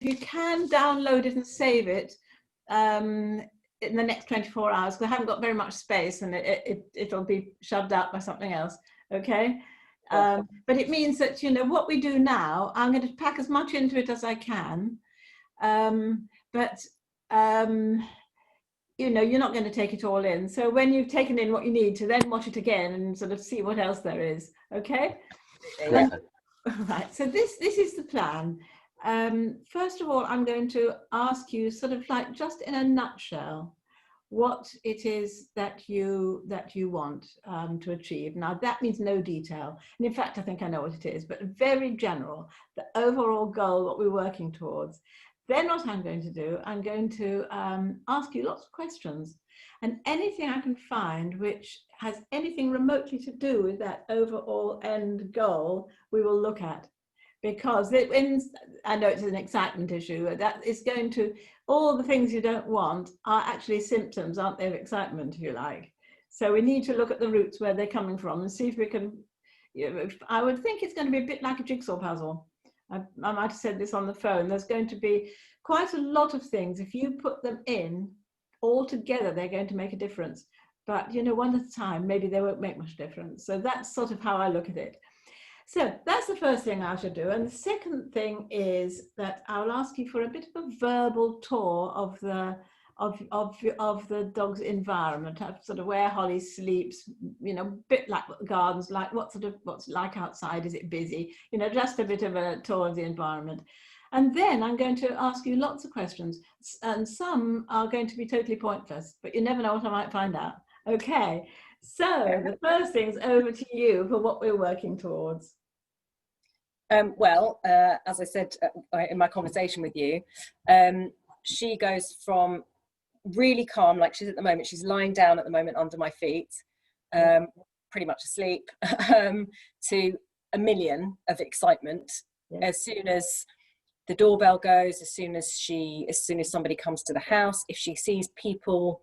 you can download it and save it in the next 24 hours, because I haven't got very much space and it'll be shoved out by something else, okay? But it means that, you know, what we do now, I'm going to pack as much into it as I can, you know, you're not going to take it all in. So when you've taken in what you need to, then watch it again and sort of see what else there is, okay? Yeah. Right, so this is the plan. First of all, I'm going to ask you sort of like just in a nutshell what it is that you want to achieve. Now that means no detail, and in fact I think I know what it is, but very general, the overall goal, what we're working towards. Then what I'm going to do, I'm going to ask you lots of questions, and anything I can find which has anything remotely to do with that overall end goal, we will look at. Because I know it's an excitement issue, that is going to, all the things you don't want are actually symptoms, aren't they, of excitement, if you like. So we need to look at the roots where they're coming from and see if we can, you know, I would think it's going to be a bit like a jigsaw puzzle. I might have said this on the phone. There's going to be quite a lot of things. If you put them in all together, they're going to make a difference. But, you know, one at a time, maybe they won't make much difference. So that's sort of how I look at it. So that's the first thing I should do. And the second thing is that I'll ask you for a bit of a verbal tour of the dog's environment, sort of where Holly sleeps, you know, a bit like what the garden's like, what's like outside, is it busy, you know, just a bit of a tour of the environment. And then I'm going to ask you lots of questions, and some are going to be totally pointless, but you never know what I might find out. Okay, so the first thing's over to you for what we're working towards. As I said in my conversation with you, she goes from really calm, like she's at the moment, she's lying down at the moment under my feet, pretty much asleep, to a million of excitement. As soon as the doorbell goes, as soon as somebody comes to the house, if she sees people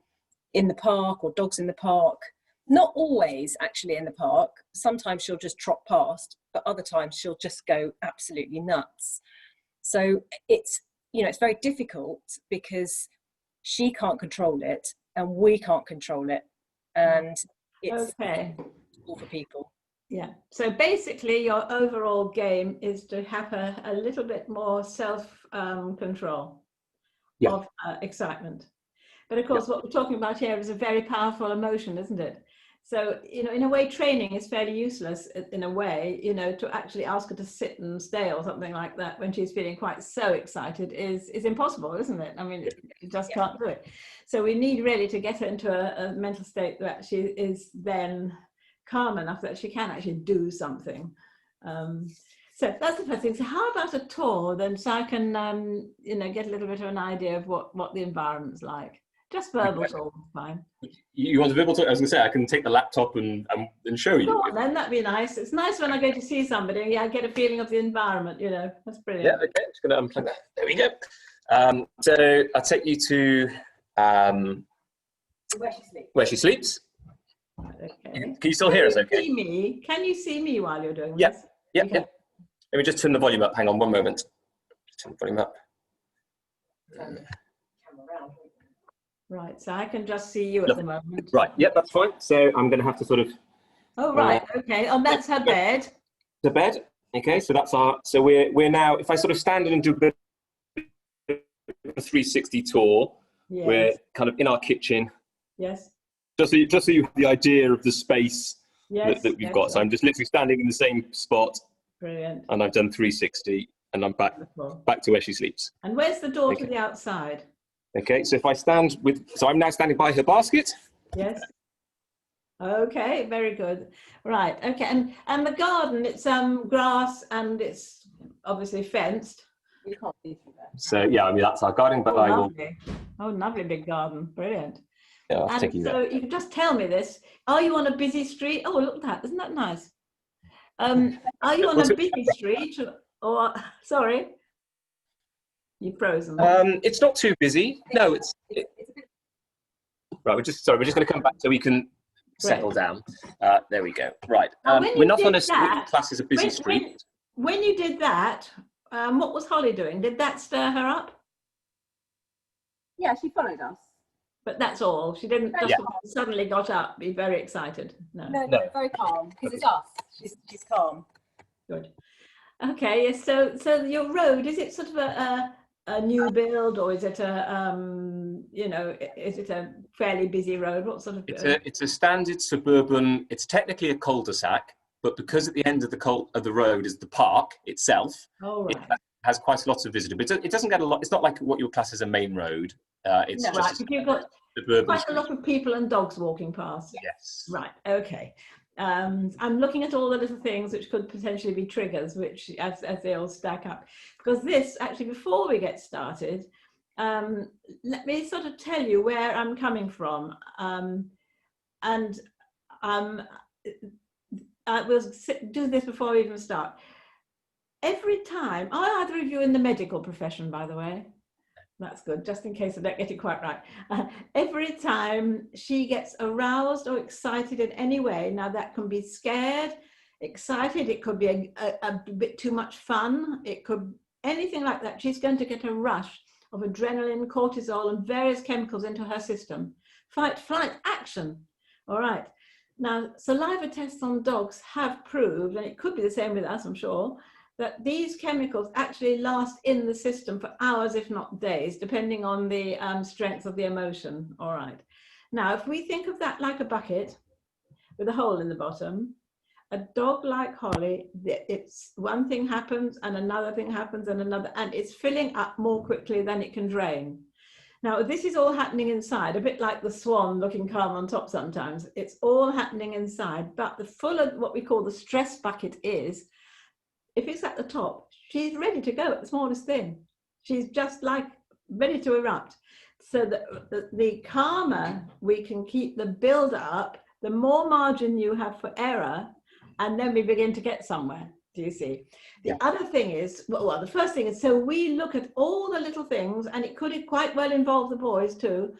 in the park or dogs in the park. Not always actually in the park. Sometimes she'll just trot past, but other times she'll just go absolutely nuts. So it's, you know, it's very difficult because she can't control it and we can't control it. And it's all for people. Yeah. So basically your overall game is to have a little bit more self-control of excitement. But of course, what we're talking about here is a very powerful emotion, isn't it? So, you know, in a way, training is fairly useless in a way, you know, to actually ask her to sit and stay or something like that when she's feeling quite so excited is impossible, isn't it? I mean, you just can't do it. So we need really to get her into a mental state that she is then calm enough that she can actually do something. So that's the first thing. So how about a tour then, so I can, you know, get a little bit of an idea of what the environment's like. Just verbal talk, fine. You want a verbal talk? I was going to say, I can take the laptop and show you. Go on then, that'd be nice. It's nice when I go to see somebody, yeah, I get a feeling of the environment, you know, that's brilliant. Yeah, okay, just going to unplug that. There we go. So I'll take you to where she sleeps. Okay. Can you still hear us okay? Can you see me while you're doing this? Yeah. Okay. Let me just turn the volume up. Hang on one moment. Just turn the volume up. Right, so I can just see you at the moment. Right, yep, that's fine. So I'm going to have to sort of... Oh, right, okay. Oh, that's her bed. The bed, okay, so that's our... So we're now, if I sort of stand and do a bit of a 360 tour, we're kind of in our kitchen. Yes. Just so you have the idea of the space that we've got. So I'm just literally standing in the same spot. Brilliant. And I've done 360 and I'm back to where she sleeps. And where's the door to the outside? Okay, so if I stand so I'm now standing by her basket. Yes. Okay, very good. Right, okay, and the garden, it's grass and it's obviously fenced. You can't see through that. So yeah, I mean that's our garden, but lovely. Oh, lovely big garden, brilliant. Yeah, I'll take you there. So you can just tell me this. Are you on a busy street? Oh, look at that, isn't that nice? Are you on a busy street or sorry? You've frozen. It's not too busy. No, it's right. We're just going to come back so we can settle down. There we go. Right. We're not on a street class as a busy street. When you did that, what was Holly doing? Did that stir her up? Yeah, she followed us. But that's all. She didn't just suddenly got up, be very excited. No. No, very calm, because it's us. She's calm. Good. Okay, yes, so your road, is it sort of a new build, or is it a you know, is it a fairly busy road? What sort of it's a standard suburban, it's technically a cul-de-sac, but because at the end of the road is the park itself, it has quite a lot of visitor, but it doesn't get a lot. It's not like what your class is a main road. It's just you've got quite a lot of people and dogs walking past. Yes. Right, okay. I'm looking at all the little things which could potentially be triggers, which as they all stack up. Because this, actually, before we get started, let me sort of tell you where I'm coming from. We'll do this before we even start. Every time, are either of you in the medical profession, by the way? That's good, just in case I don't get it quite right. Every time she gets aroused or excited in any way, now that can be scared, excited, it could be a bit too much fun, it could anything like that, she's going to get a rush of adrenaline, cortisol, and various chemicals into her system. Fight, flight, action. All right. Now, saliva tests on dogs have proved, and it could be the same with us, I'm sure, that these chemicals actually last in the system for hours, if not days, depending on the strength of the emotion. All right. Now, if we think of that like a bucket with a hole in the bottom, a dog like Holly, it's one thing happens and another thing happens and another, and it's filling up more quickly than it can drain. Now, this is all happening inside, a bit like the swan looking calm on top sometimes. It's all happening inside, but the fuller, what we call the stress bucket is, if it's at the top, she's ready to go at the smallest thing. She's just like ready to erupt. So the calmer we can keep the build up, the more margin you have for error, and then we begin to get somewhere. Do you see? The other thing is, well, the first thing is, so we look at all the little things, and it could quite well involve the boys too,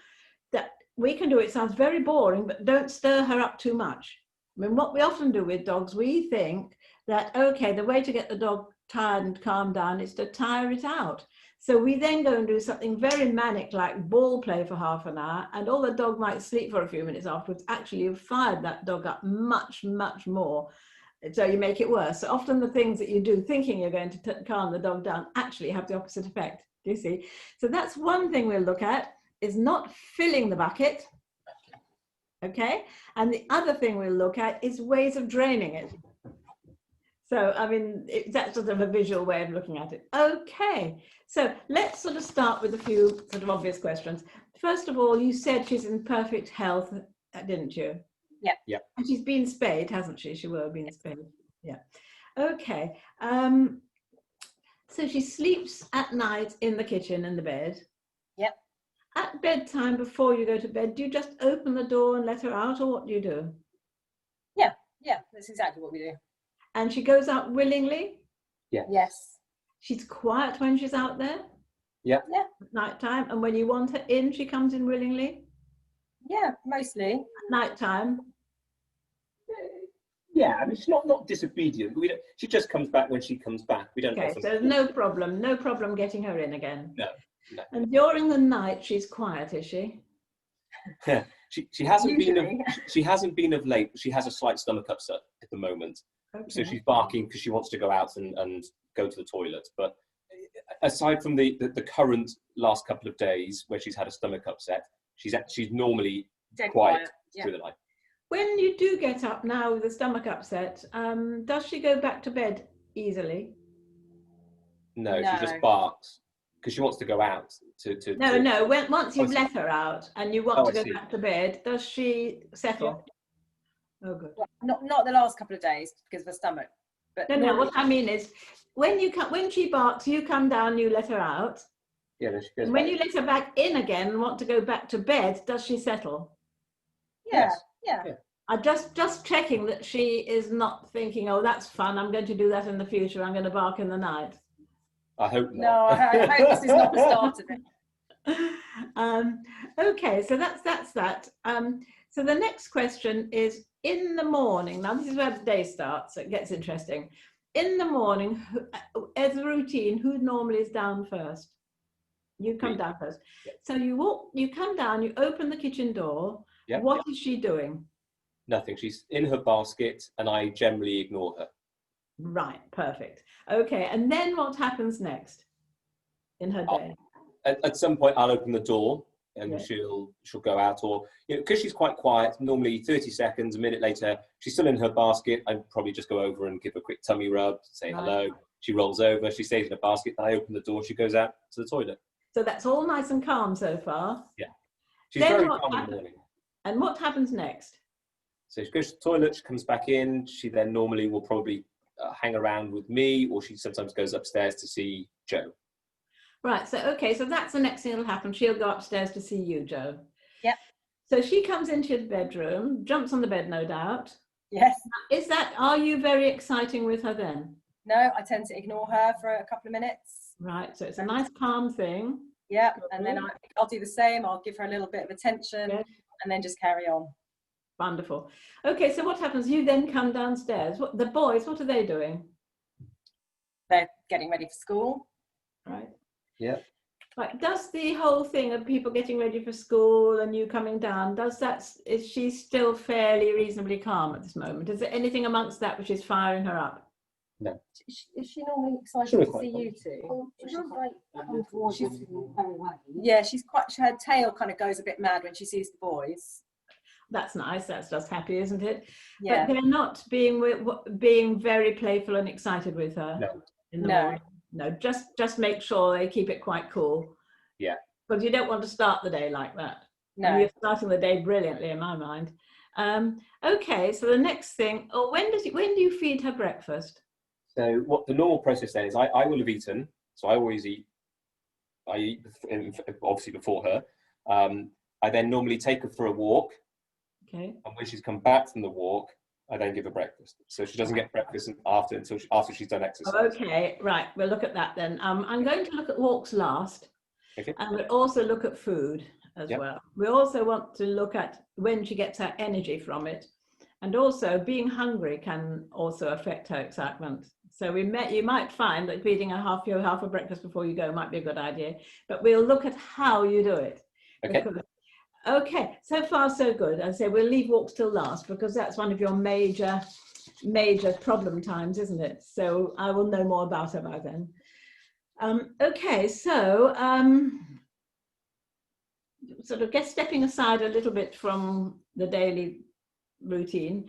that we can do. It sounds very boring, but don't stir her up too much. I mean, what we often do with dogs, we think that, okay, the way to get the dog tired and calm down is to tire it out. So we then go and do something very manic, like ball play for half an hour, and all the dog might sleep for a few minutes afterwards. Actually, you've fired that dog up much, much more. So you make it worse. So often the things that you do thinking you're going to calm the dog down actually have the opposite effect. Do you see? So that's one thing we'll look at, is not filling the bucket. Okay. And the other thing we'll look at is ways of draining it. So, I mean, that's sort of a visual way of looking at it. Okay. So let's sort of start with a few sort of obvious questions. First of all, you said she's in perfect health, didn't you? Yeah. Yeah. And she's been spayed, hasn't she? She will have been spayed. Yeah. Okay. So she sleeps at night in the kitchen in the bed. Yep. At bedtime, before you go to bed, do you just open the door and let her out, or what do you do? Yeah. That's exactly what we do. And she goes out willingly? Yeah. Yes. She's quiet when she's out there? Yeah. Yeah. At night time, and when you want her in, she comes in willingly? Yeah, mostly. At night time? Yeah, I mean, she's not disobedient. She just comes back when she comes back. We don't. Okay, so no problem getting her in again. No. And during the night, she's quiet, is she? Yeah, she hasn't Usually. been. She hasn't been of late. She has a slight stomach upset at the moment, Okay. so she's barking because she wants to go out and go to the toilet. But aside from the current last couple of days where she's had a stomach upset, she's normally Dead quiet yeah. through the night. When you do get up now with the stomach upset, does she go back to bed easily? No, she just barks because she wants to go out to No. Once you've let her out and you want to go back to bed, does she settle? Yeah. Oh, good. Not the last couple of days because of her stomach. But No. What I mean is, when she barks, you come down, you let her out. Yeah, then she goes. And when you let her back in again and want to go back to bed, does she settle? Yeah. Yes. Yeah. I'm just checking that she is not thinking, oh, that's fun, I'm going to do that in the future, I'm going to bark in the night. I hope not. No, I hope this is not the start of it. Okay, so that's that. So the next question is, in the morning, now this is where the day starts, so it gets interesting. in the morning, as a routine, who normally is down first? You come down first. Yep. So you come down, you open the kitchen door. Yep. What is she doing? Nothing. She's in her basket, and I generally ignore her. Right, perfect. Okay, and then what happens next in her day? At some point, I'll open the door, and Yes. she'll go out, or because she's quite quiet. Normally, 30 seconds, a minute later, she's still in her basket. I'd probably just go over and give her a quick tummy rub, say hello. She rolls over. She stays in her basket. I open the door. She goes out to the toilet. So that's all nice and calm so far. Yeah, she's Then very what calm in the happens? morning. And what happens next? So she goes to the toilet, she comes back in. She then normally will probably hang around with me, or she sometimes goes upstairs to see Joe. Right, so okay, so that's the next thing that'll happen. She'll go upstairs to see you, Joe. Yep. So she comes into the bedroom, jumps on the bed, no doubt. Yes. Are you very exciting with her then? No, I tend to ignore her for a couple of minutes. Right, so it's a nice calm thing. Yeah, and then I'll do the same. I'll give her a little bit of attention, Yes. and then just carry on. Wonderful. Okay, so what happens? You then come downstairs. The boys, what are they doing? They're getting ready for school. Right. Yeah. Right. Does the whole thing of people getting ready for school and you coming down, is she still fairly reasonably calm at this moment? Is there anything amongst that which is firing her up? No. Is she normally excited to see you two? She's like come towards you very well. Yeah, her tail kind of goes a bit mad when she sees the boys. That's nice. That's just happy, isn't it? Yeah. But they're not being very playful and excited with her. No. In the morning. No. Just make sure they keep it quite cool. Yeah. Because you don't want to start the day like that. No. And you're starting the day brilliantly, in my mind. Okay. So the next thing. When do you feed her breakfast? So what the normal process then is, I will have eaten. So I always eat. I eat obviously before her. I then normally take her for a walk. Okay. And when she's come back from the walk, I then give her breakfast. So she doesn't get breakfast after she's done exercise. Okay, right. We'll look at that then. I'm going to look at walks last. Okay. And we'll also look at food as well. We also want to look at when she gets her energy from it. And also being hungry can also affect her excitement. So you might find that feeding her half a breakfast before you go might be a good idea. But we'll look at how you do it. Okay. Okay, so far so good. I say we'll leave walks till last because that's one of your major problem times, isn't it? So I will know more about her by then. Okay, so sort of stepping aside a little bit from the daily routine.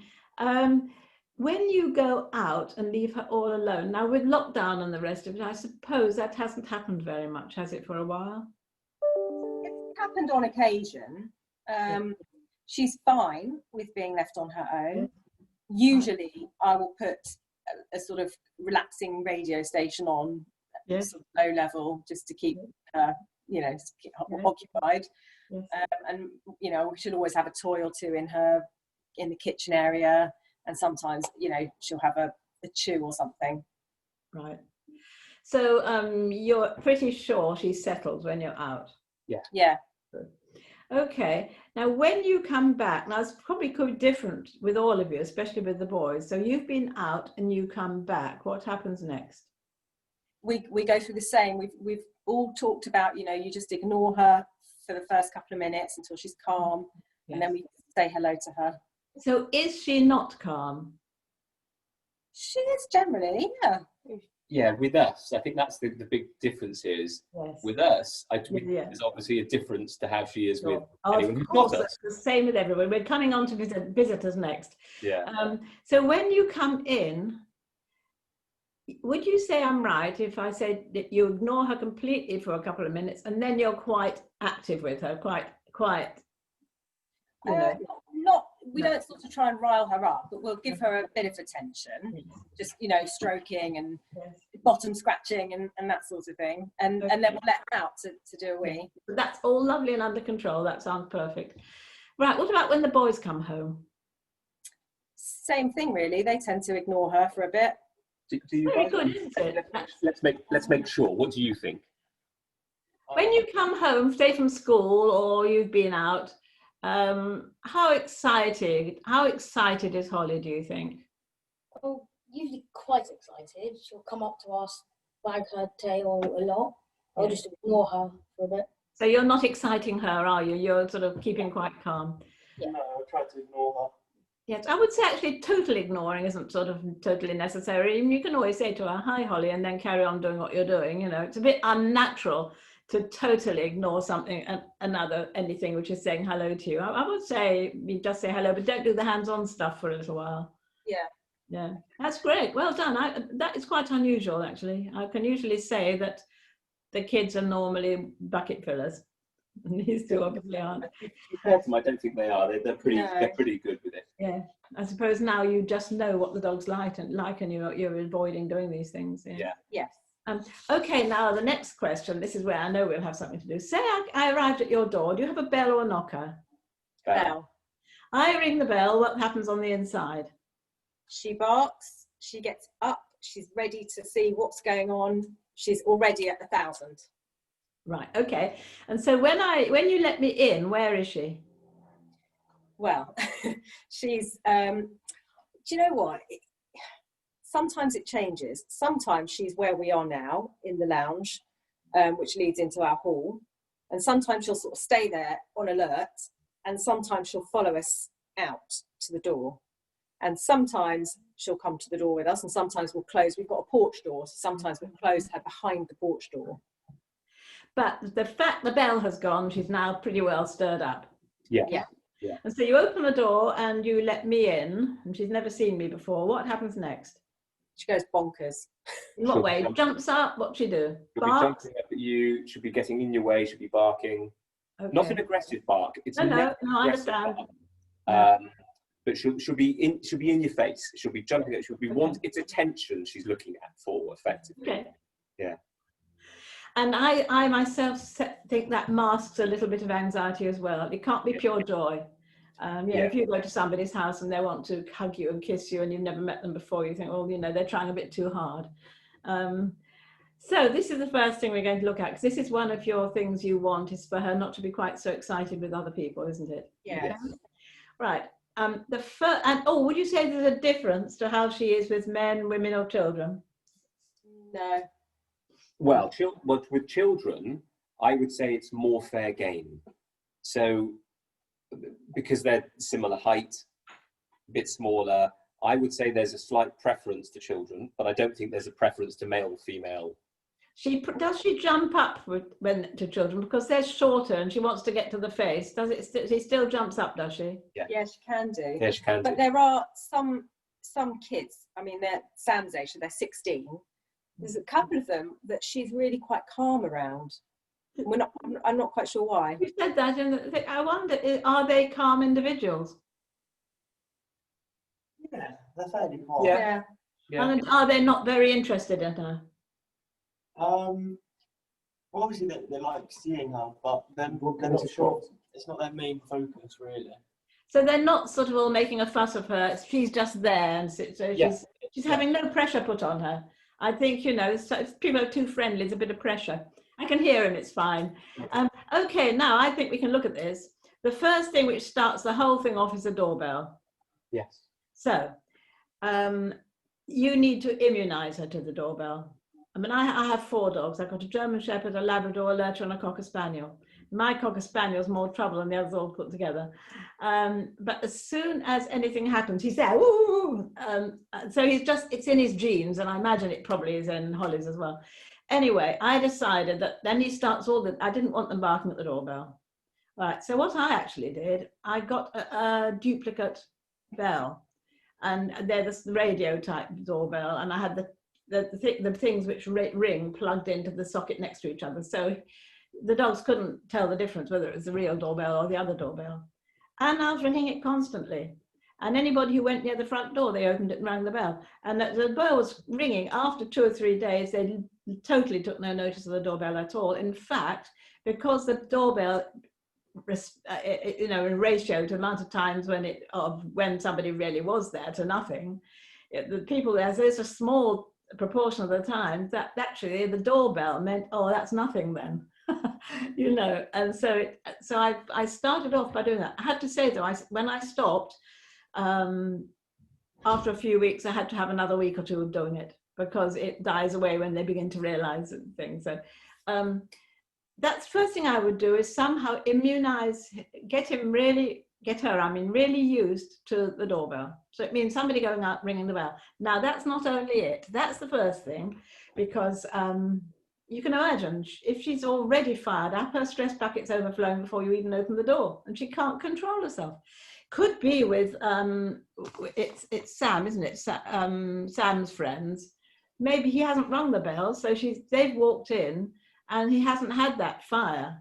When you go out and leave her all alone, now with lockdown and the rest of it, I suppose that hasn't happened very much, has it, for a while? It's happened on occasion. She's fine with being left on her own. Usually I will put a sort of relaxing radio station on, sort of low level, just to keep her, occupied. Yes. And we should always have a toy or two in the kitchen area, and sometimes she'll have a chew or something. Right. So you're pretty sure she's settled when you're out? Yeah. Okay. Now when you come back, now it's probably could be different with all of you, especially with the boys. So you've been out and you come back. What happens next? We go through the same. We've all talked about, you just ignore her for the first couple of minutes until she's calm, and then we say hello to her. So is she not calm? She is generally, yeah. Yeah, with us, I think that's the big difference here is with us, there's obviously a difference to how she is with anyone who's not us. It's the same with everyone. We're coming on to visitors next. Yeah. So when you come in, would you say I'm right if I say that you ignore her completely for a couple of minutes and then you're quite active with her, quite we don't sort of try and rile her up, but we'll give her a bit of attention, just stroking and bottom scratching and that sort of thing, and then we'll let her out to do a wee. That's all lovely and under control. That sounds perfect. Right, what about when the boys come home? Same thing really. They tend to ignore her for a bit. Do you Very good, isn't it? Let's make sure. What do you think? When you come home, say from school or you've been out, how excited is Holly, do you think? Oh, usually quite excited. She'll come up to us, wag her tail a lot. I'll just ignore her for a bit. So you're not exciting her, are you? You're sort of keeping quite calm. Yeah. No, I try to ignore her. Yes, I would say actually total ignoring isn't sort of totally necessary. You can always say to her, "Hi, Holly," and then carry on doing what you're doing. You know, it's a bit unnatural to totally ignore something, anything which is saying hello to you. I would say you just say hello, but don't do the hands-on stuff for a little while. Yeah. Yeah, that's great. Well done. That is quite unusual, actually. I can usually say that the kids are normally bucket fillers. These two obviously aren't. Compared to them, I don't think they are. They're pretty good with it. Yeah, I suppose now you just know what the dog's like, and you're avoiding doing these things. Yeah. Yes. Okay, now the next question. This is where I know we'll have something to do. Say I arrived at your door. Do you have a bell or a knocker? Bell. I ring the bell. What happens on the inside? She barks. She gets up. She's ready to see what's going on. She's already at 1,000. Right. Okay. And so when you let me in, where is she? Well, she's. Do you know what? Sometimes it changes. Sometimes she's where we are now in the lounge, which leads into our hall, and sometimes she'll sort of stay there on alert, and sometimes she'll follow us out to the door, and sometimes she'll come to the door with us, and sometimes we'll close. We've got a porch door, so sometimes we'll close her behind the porch door. But the fact the bell has gone, she's now pretty well stirred up. Yeah. Yeah. Yeah. And so you open the door and you let me in, and she's never seen me before. What happens next? She goes bonkers. In what way? Jumps up? What'd she do? She'll be Barks? jumping up at you. She'll be getting in your way. She'll be barking. Okay. Not an aggressive bark. It's No, I aggressive understand. bark. But she'll be in your face. She'll be jumping at. She'll be it's attention she's looking at for effectively. Okay. Yeah. And I myself think that masks a little bit of anxiety as well. It can't be pure joy. If you go to somebody's house and they want to hug you and kiss you and you've never met them before, you think, well, they're trying a bit too hard. So this is the first thing we're going to look at, because this is one of your things you want, is for her not to be quite so excited with other people, isn't it? Yes. Right. Would you say there's a difference to how she is with men, women, or children? No. Well, with children, I would say it's more fair game. So, because they're similar height, a bit smaller, I would say there's a slight preference to children, but I don't think there's a preference to male or female. Does she jump up to children because they're shorter and she wants to get to the face? She still jumps up, does she? Yeah. Yeah, she can do. Yeah, she can But do. there are some kids. I mean, they're Sam's age, so they're 16. There's a couple of them that she's really quite calm around. I'm not quite sure why. You said that, and I wonder, are they calm individuals? Yeah, they're fairly calm. Yeah. Yeah. And are they not very interested in her? Well, obviously they like seeing her, but then it's not their main focus really. So they're not sort of all making a fuss of her. She's just there, and so she's having no pressure put on her. I think, if people are too friendly, there's a bit of pressure. I can hear him, it's fine. Okay, now I think we can look at this. The first thing which starts the whole thing off is the doorbell. Yes. So you need to immunize her to the doorbell. I mean, I have 4 dogs. I've got a German Shepherd, a Labrador, a Lurcher, and a Cocker Spaniel. My Cocker Spaniel is more trouble than the others all put together. But as soon as anything happens, he's there. Woo! So it's in his genes, and I imagine it probably is in Holly's as well. Anyway, I decided that then he starts I didn't want them barking at the doorbell. Right, so what I actually did, I got a duplicate bell, and they're the radio type doorbell, and I had the things which ring plugged into the socket next to each other. So the dogs couldn't tell the difference whether it was the real doorbell or the other doorbell. And I was ringing it constantly. And anybody who went near the front door, they opened it and rang the bell. And the bell was ringing. After 2 or 3 days, they totally took no notice of the doorbell at all. In fact, because the doorbell, in ratio to the amount of times when somebody really was there to nothing, the people there's a small proportion of the time that actually the doorbell meant, oh, that's nothing then. And so I started off by doing that. I had to say though, when I stopped, after a few weeks, I had to have another week or two of doing it because it dies away when they begin to realize things. So that's the first thing I would do, is somehow immunize, get her, really used to the doorbell. So it means somebody going out ringing the bell. Now that's not only it, that's the first thing, because you can imagine if she's already fired up, her stress bucket's overflowing before you even open the door, and she can't control herself. Could be with it's Sam, isn't it? Sam's friends. Maybe he hasn't rung the bell, so they've walked in and he hasn't had that fire.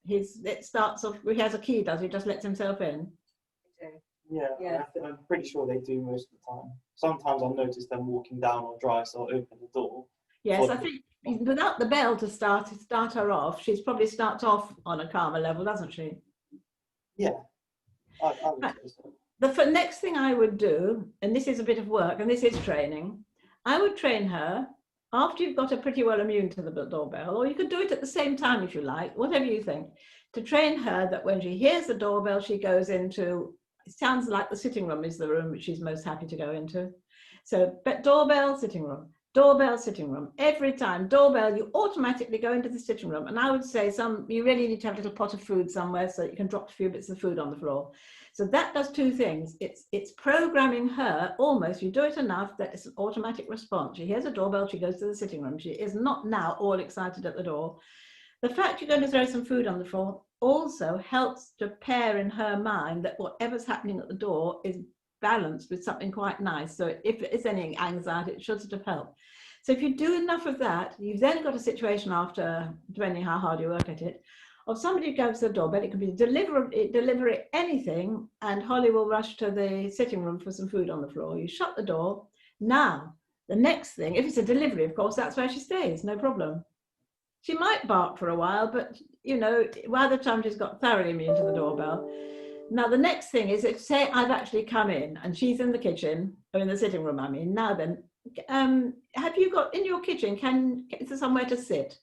It starts off. He has a key, does he? Just lets himself in. Yeah. I'm pretty sure they do most of the time. Sometimes I'll notice them walking down or dry, so I'll open the door. Yes, I think without the bell to start her off, she's probably starts off on a calmer level, doesn't she? Yeah. I would say so. The next thing I would do, and this is a bit of work, and this is training, I would train her after you've got her pretty well immune to the doorbell, or you could do it at the same time if you like, whatever you think, to train her that when she hears the doorbell, she goes into, it sounds like the sitting room is the room which she's most happy to go into. So, but doorbell, sitting room. Doorbell, sitting room. Every time, doorbell, you automatically go into the sitting room. And I would say you really need to have a little pot of food somewhere so that you can drop a few bits of food on the floor. So that does two things. It's programming her almost, you do it enough that it's an automatic response. She hears a doorbell, she goes to the sitting room. She is not now all excited at the door. The fact you're going to throw some food on the floor also helps to pair in her mind that whatever's happening at the door is balanced with something quite nice. So if it's any anxiety, it should sort of help. So if you do enough of that, you've then got a situation after, depending how hard you work at it, of somebody who goes to the doorbell. It could be delivery, anything, and Holly will rush to the sitting room for some food on the floor. You shut the door. Now, the next thing, if it's a delivery, of course, that's where she stays, no problem. She might bark for a while, but, by the time she's got thoroughly immune to the doorbell. Now, the next thing is, if say I've actually come in and she's in the kitchen, or in the sitting room, I mean, now then, have you got in your kitchen, is there somewhere to sit?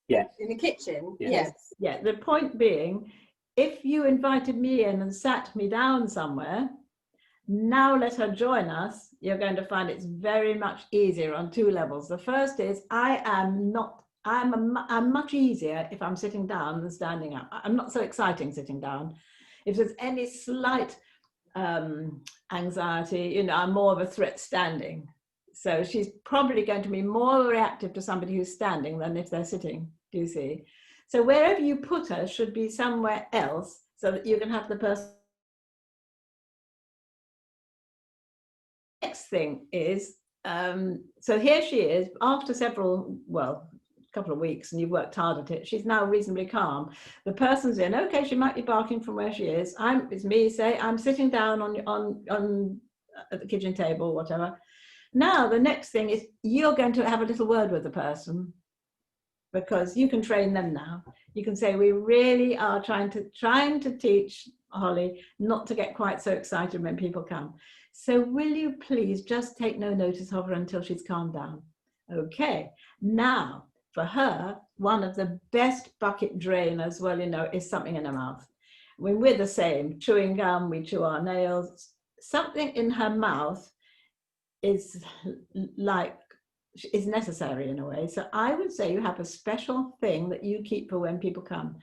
Yeah. In the kitchen? Yes. Yeah, the point being, if you invited me in and sat me down somewhere, now let her join us, you're going to find it's very much easier on two levels. The first is, I'm much easier if I'm sitting down than standing up. I'm not so exciting sitting down. If there's any slight anxiety, I'm more of a threat standing. So she's probably going to be more reactive to somebody who's standing than if they're sitting, do you see? So wherever you put her should be somewhere else so that you can have the person. Next thing is, so here she is after a couple of weeks, and you've worked hard at it. She's now reasonably calm. The person's in. Okay, she might be barking from where she is. It's me. Say I'm sitting down on at the kitchen table, whatever. Now the next thing is you're going to have a little word with the person, because you can train them now. You can say, we really are trying to teach Holly not to get quite so excited when people come. So will you please just take no notice of her until she's calmed down? Okay. Now, for her, one of the best bucket drainers, is something in her mouth. When we're the same, chewing gum, we chew our nails, something in her mouth is necessary in a way. So I would say you have a special thing that you keep for when people come.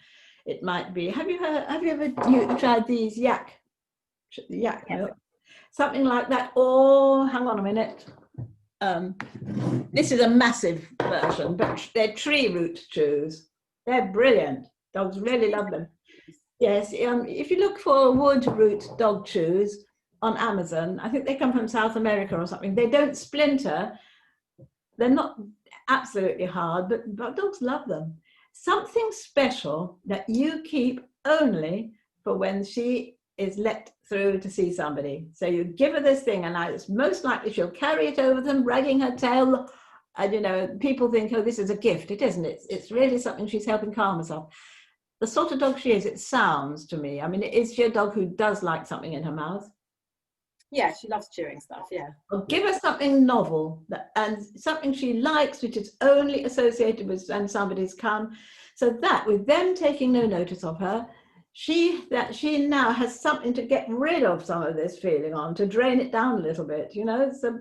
It might be, have you ever tried these yak milk? Something like that. Or hang on a minute. This is a massive version, but they're tree root chews. They're brilliant. Dogs really love them. Yes, if you look for wood root dog chews on Amazon, I think they come from South America or something. They don't splinter. They're not absolutely hard, but dogs love them. Something special that you keep only for when she is let through to see somebody. So you give her this thing, and it's most likely she'll carry it over them, wagging her tail. And people think, oh, this is a gift. It isn't. It's really something she's helping calm herself. The sort of dog she is, it sounds to me. I mean, is she a dog who does like something in her mouth? Yeah, she loves chewing stuff, yeah. Well, give her something novel and something she likes, which is only associated with when somebody's come. So that, with them taking no notice of her, that she now has something to get rid of some of this feeling on, to drain it down a little bit, you know. So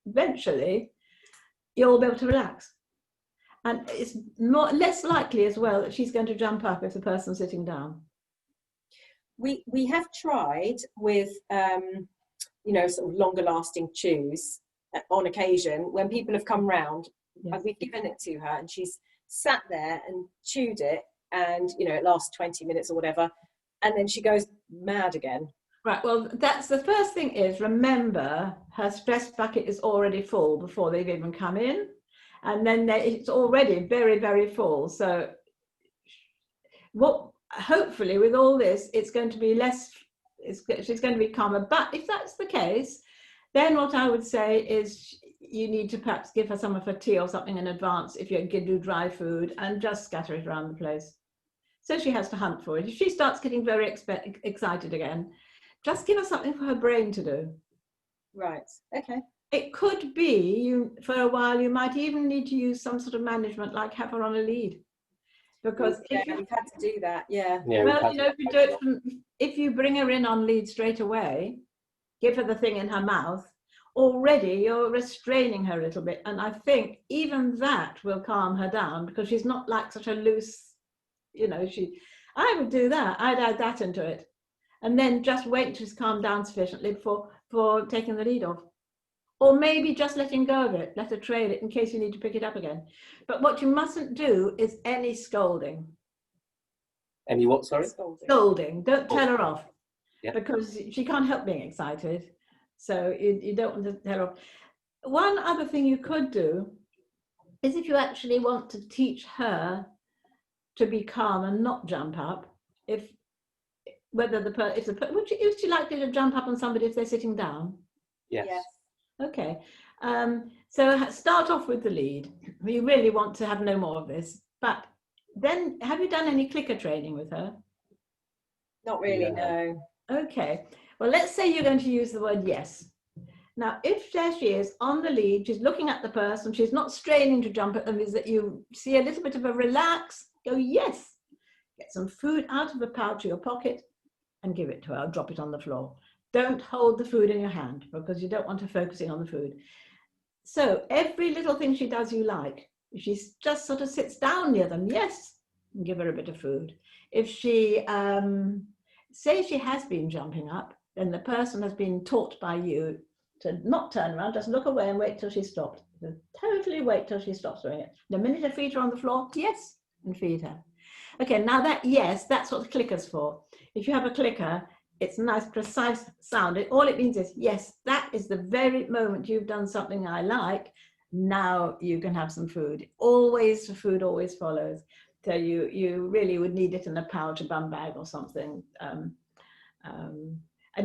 eventually you'll be able to relax. And it's less likely as well that she's going to jump up if the person's sitting down. We have tried with you know, sort of longer lasting chews on occasion when people have come round. Yes. We've given it to her and she's sat there and chewed it, and you know, it lasts 20 minutes or whatever, and then she goes mad again. Right, well, that's the first thing is, remember, her stress bucket is already full before they've even come in. And then it's already very, very full. So hopefully with all this, it's going to be less, she's going to be calmer. But if that's the case, then what I would say is you need to perhaps give her some of her tea or something in advance if you're going to do dry food, and just scatter it around the place. So she has to hunt for it. If she starts getting very excited again, just give her something for her brain to do. Right, okay. It could be, for a while, you might even need to use some sort of management, like have her on a lead. Because we've had to do that, yeah. Well, you know, if you do it if you bring her in on lead straight away, give her the thing in her mouth, already you're restraining her a little bit. And I think even that will calm her down, because she's not like such a loose, you know, I would do that. I'd add that into it. And then just wait till she's calmed down sufficiently for taking the lead off. Or maybe just letting go of it, let her trail it in case you need to pick it up again. But what you mustn't do is any scolding. Any what, sorry? Scolding. Don't tell her off. Yeah. Because she can't help being excited. So you don't want to tell her off. One other thing you could do is, if you actually want to teach her to be calm and not jump up, would she likely to jump up on somebody if they're sitting down? Yes. Okay, so start off with the lead. You really want to have no more of this. But then, have you done any clicker training with her? Not really, no. Okay, well, let's say you're going to use the word yes. Now, if there she is on the lead, she's looking at the person, she's not straining to jump at them, is that you see a little bit of a relax, go yes. Get some food out of the pouch or your pocket and give it to her, drop it on the floor. Don't hold the food in your hand, because you don't want her focusing on the food. So every little thing she does you like, if she just sort of sits down near them, yes, and give her a bit of food. If she, say she has been jumping up, then the person has been taught by you to not turn around, just look away and wait till she stops. Totally wait till she stops doing it. The minute her feet are on the floor, yes, and feed her. Okay, now that yes, that's what the clicker's for. If you have a clicker, it's a nice, precise sound. All it means is, yes, that is the very moment you've done something I like. Now you can have some food. Always, the food always follows. So you really would need it in a pouch, a bum bag or something. And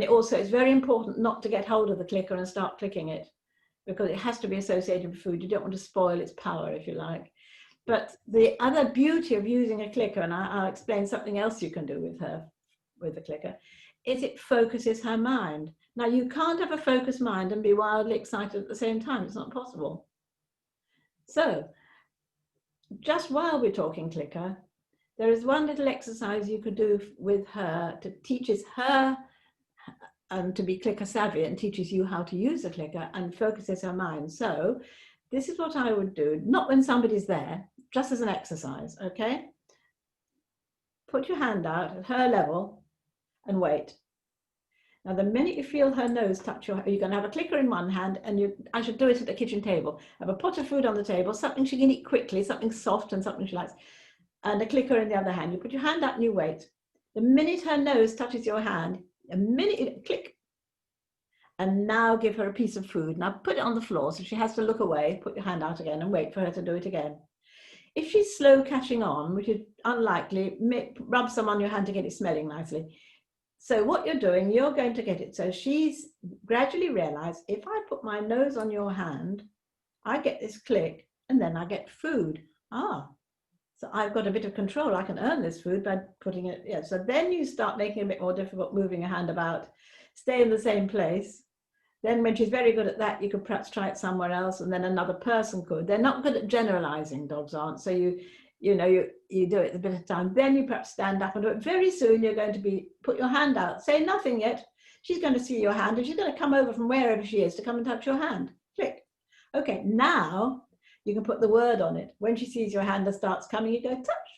it also is very important not to get hold of the clicker and start clicking it, because it has to be associated with food. You don't want to spoil its power, if you like. But the other beauty of using a clicker, and I'll explain something else you can do with her, with the clicker, is it focuses her mind. Now, you can't have a focused mind and be wildly excited at the same time. It's not possible. So, just while we're talking clicker, there is one little exercise you could do with her that teaches her to be clicker savvy and teaches you how to use a clicker and focuses her mind. So, this is what I would do, not when somebody's there, just as an exercise, okay? Put your hand out at her level and wait. Now, the minute you feel her nose touch you're going to have a clicker in one hand, and I should do it at the kitchen table. Have a pot of food on the table, something she can eat quickly, something soft and something she likes, and a clicker in the other hand. You put your hand out and you wait. The minute her nose touches your hand, a minute, click. And now give her a piece of food. Now put it on the floor so she has to look away, put your hand out again and wait for her to do it again. If she's slow catching on, which is unlikely, rub some on your hand to get it smelling nicely. So what you're doing, you're going to get it. So she's gradually realized, if I put my nose on your hand, I get this click and then I get food. So I've got a bit of control. I can earn this food by putting it, yeah. So then you start making it a bit more difficult, moving your hand about, stay in the same place. Then when she's very good at that, you could perhaps try it somewhere else, and then another person could. They're not good at generalizing, dogs aren't. So You know, you do it a bit of time, then you perhaps stand up and do it. Very soon you're going to put your hand out. Say nothing yet. She's going to see your hand and she's going to come over from wherever she is to come and touch your hand. Click. Okay, now you can put the word on it. When she sees your hand that starts coming, you go touch.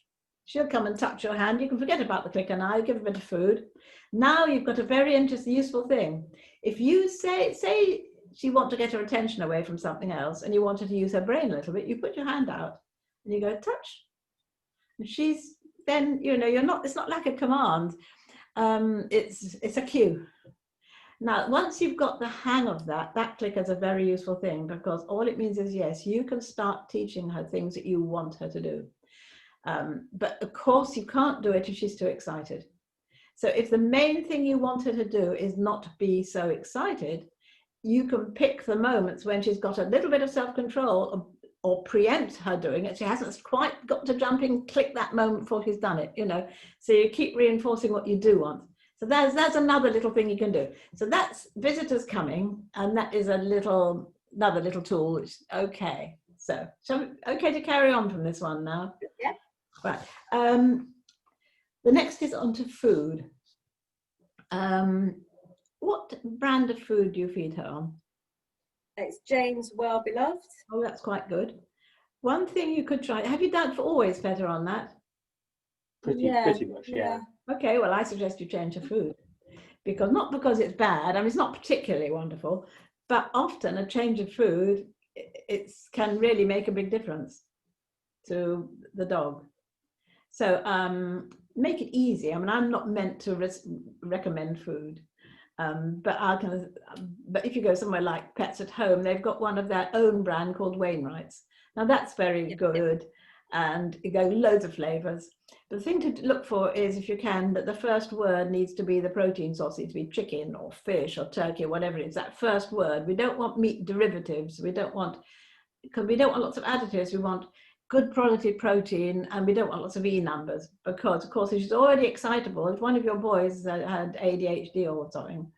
She'll come and touch your hand. You can forget about the clicker now, you give her a bit of food. Now you've got a very interesting, useful thing. If you say she wants to get her attention away from something else and you want her to use her brain a little bit, you put your hand out and you go touch. And she's then, you know, it's not like a command. It's a cue. Now, once you've got the hang of that clicker is a very useful thing, because all it means is, yes, you can start teaching her things that you want her to do. But of course, you can't do it if she's too excited. So if the main thing you want her to do is not be so excited, you can pick the moments when she's got a little bit of self-control or preempt her doing it. She hasn't quite got to jump in, click that moment before she's done it, you know. So you keep reinforcing what you do want. So that's another little thing you can do. So that's visitors coming, and that is another little tool. Which, okay, so okay to carry on from this one now. Yeah. Right. The next is onto food. What brand of food do you feed her on? It's Jane's Well Beloved. Oh, that's quite good. One thing you could try. Have you done for always fed her on that? Pretty much, yeah. Okay, well, I suggest you change her food, not because it's bad. I mean, it's not particularly wonderful, but often a change of food can really make a big difference to the dog. So make it easy. I mean, I'm not meant to recommend food. But if you go somewhere like Pets at Home, they've got one of their own brand called Wainwright's. Now that's very good, and you go loads of flavors. But the thing to look for is, if you can, that the first word needs to be the protein source. It needs to be chicken or fish or turkey or whatever it is. That first word. We don't want meat derivatives. Because we don't want lots of additives. We want good quality protein, and we don't want lots of E numbers, because of course if she's already excitable, if one of your boys had ADHD or something,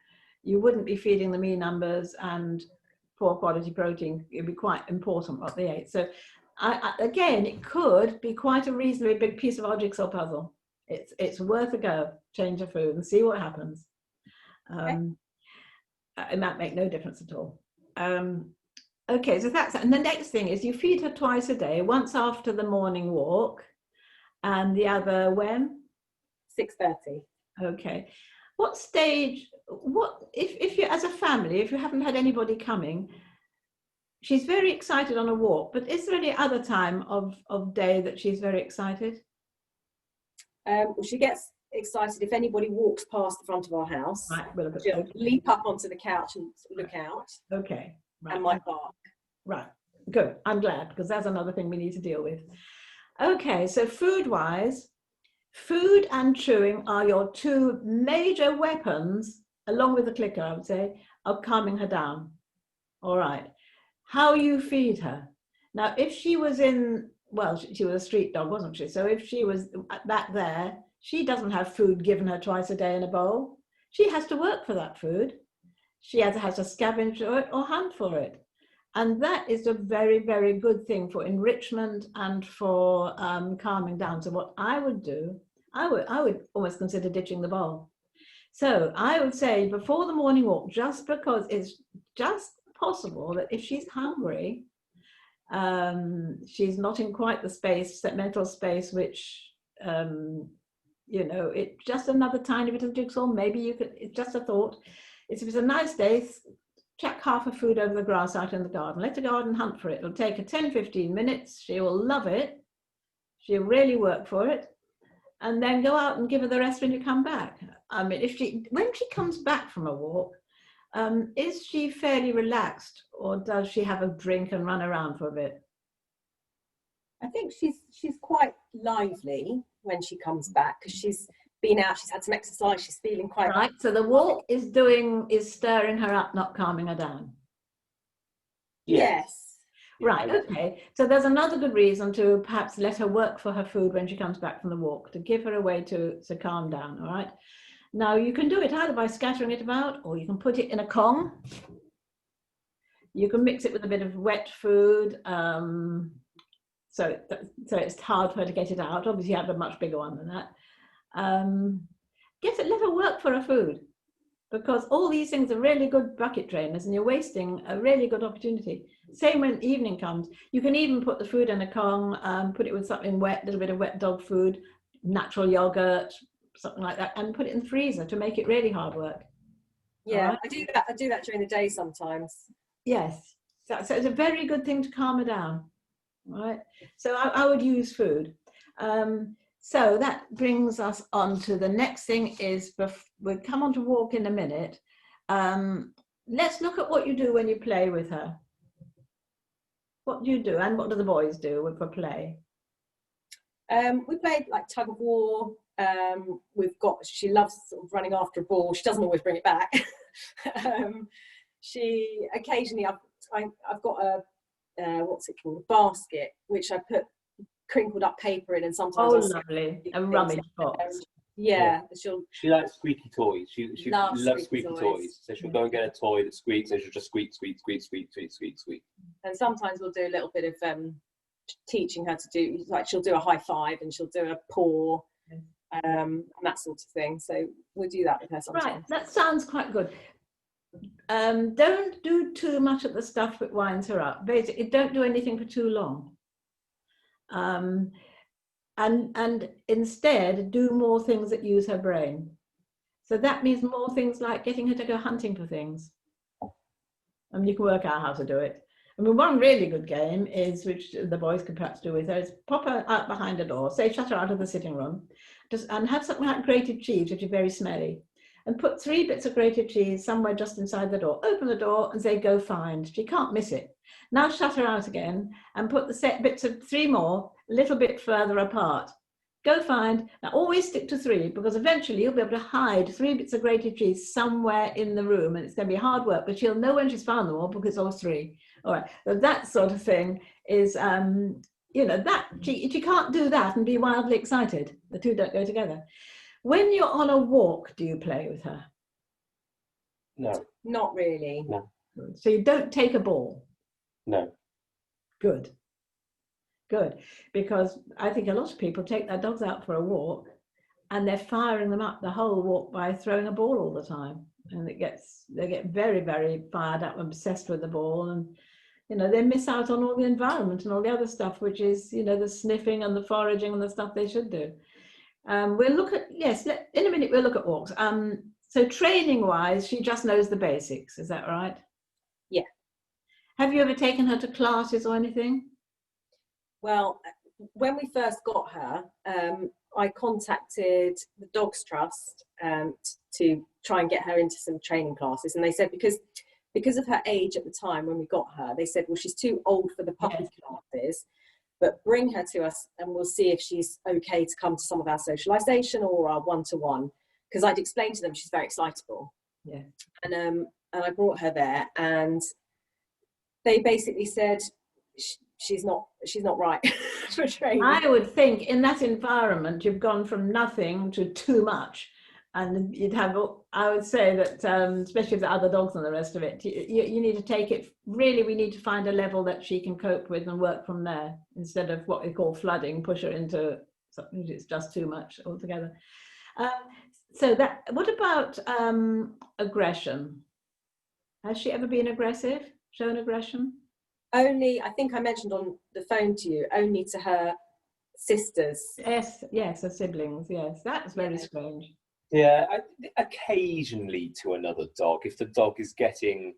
you wouldn't be feeding them E numbers and poor quality protein. It'd be quite important what they ate. So again, it could be quite a reasonably big piece of our jigsaw puzzle. It's worth a go. Change your food and see what happens. It might make no difference at all. Okay, so that's it. And the next thing is you feed her twice a day, once after the morning walk and the other when? 6:30. Okay. What stage, if you, as a family, if you haven't had anybody coming, she's very excited on a walk, but is there any other time of day that she's very excited? Well, she gets excited if anybody walks past the front of our house. Right, she'll leap up onto the couch and look out. Okay. Right. And might bark. Right, good. I'm glad, because that's another thing we need to deal with. Okay, so food-wise, food and chewing are your two major weapons, along with the clicker, I would say, of calming her down. All right. How you feed her. Now, if she was she was a street dog, wasn't she? So if she was back there, she doesn't have food given her twice a day in a bowl. She has to work for that food. She either has to scavenge for it or hunt for it. And that is a very, very good thing for enrichment and for calming down. So what I would do, I would almost consider ditching the bowl. So I would say before the morning walk, just because it's just possible that if she's hungry, she's not in quite the mental space, which, it's just another tiny bit of jigsaw. Maybe you could, it's just a thought. If it's a nice day, chuck half her food over the grass out in the garden. Let the garden hunt for it. It'll take her 10-15 minutes. She will love it. She'll really work for it. And then go out and give her the rest when you come back. I mean, when she comes back from a walk, is she fairly relaxed, or does she have a drink and run around for a bit? I think she's quite lively when she comes back, because she's been out, she's had some exercise, she's feeling quite right. So the walk is stirring her up, not calming her down. Yes. Right, okay. So there's another good reason to perhaps let her work for her food when she comes back from the walk, to give her a way to calm down, all right? Now, you can do it either by scattering it about, or you can put it in a Kong. You can mix it with a bit of wet food. so it's hard for her to get it out. Obviously, you have a much bigger one than that. Let her work for her food, because all these things are really good bucket trainers, and you're wasting a really good opportunity. Same when evening comes. You can even put the food in a Kong, put it with something wet, a little bit of wet dog food, natural yogurt, something like that, and put it in the freezer to make it really hard work. Yeah, right? I do that during the day sometimes. Yes, so it's a very good thing to calm her down, right? So I would use food. So that brings us on to the next thing is, we'll come on to walk in a minute. Let's look at what you do when you play with her. What do you do, and what do the boys do for play? We played like tug of war. She loves sort of running after a ball. She doesn't always bring it back. She occasionally, I've got a what's it called, a basket, which I put crinkled up paper in, and sometimes lovely, a rummage box. Yeah. She likes squeaky toys. She loves squeaky toys. So she'll go and get a toy that squeaks, and she'll just squeak, squeak, squeak, squeak, squeak, squeak, squeak. And sometimes we'll do a little bit of teaching her to do, like she'll do a high five and she'll do a paw, and that sort of thing. So we'll do that with her sometimes. Right, that sounds quite good. Don't do too much of the stuff that winds her up. Basically, don't do anything for too long. And instead do more things that use her brain. So that means more things like getting her to go hunting for things. I mean, you can work out how to do it. I mean, one really good game is, which the boys can perhaps do with her, is pop her out behind a door, say shut her out of the sitting room, and have something like grated cheese, which is very smelly, and put 3 bits of grated cheese somewhere just inside the door. Open the door and say, go find. She can't miss it. Now shut her out again and put the set bits of 3 more a little bit further apart. Go find. Now always stick to 3, because eventually you'll be able to hide 3 bits of grated cheese somewhere in the room, and it's going to be hard work, but she'll know when she's found them all because it's always 3. All right, so that sort of thing is, you know, that she can't do that and be wildly excited. The two don't go together. When you're on a walk, do you play with her? No. Not really. No. So you don't take a ball? No. Good. Good. Because I think a lot of people take their dogs out for a walk and they're firing them up the whole walk by throwing a ball all the time. And they get very, very fired up and obsessed with the ball, and you know, they miss out on all the environment and all the other stuff, which is, you know, the sniffing and the foraging and the stuff they should do. We'll look at, yes, in a minute we'll look at walks. So training wise, she just knows the basics, is that right? Yeah. Have you ever taken her to classes or anything? Well, when we first got her, I contacted the Dogs Trust to try and get her into some training classes, and they said because of her age at the time when we got her, they said, well, she's too old for the puppy classes, but bring her to us and we'll see if she's okay to come to some of our socialization or our one-to-one, because I'd explained to them she's very excitable. Yeah. And I brought her there, and they basically said she's not right for training. I would think in that environment you've gone from nothing to too much, and you'd have, I would say that especially with the other dogs and the rest of it, you need to take it, really we need to find a level that she can cope with and work from there, instead of what we call flooding, push her into something that's just too much altogether. So that, what about aggression? Has she ever been aggressive, shown aggression? Only, I think I mentioned on the phone to you, only to her sisters. Yes, her siblings, yes. That's very strange. Yeah, occasionally to another dog, if the dog is getting,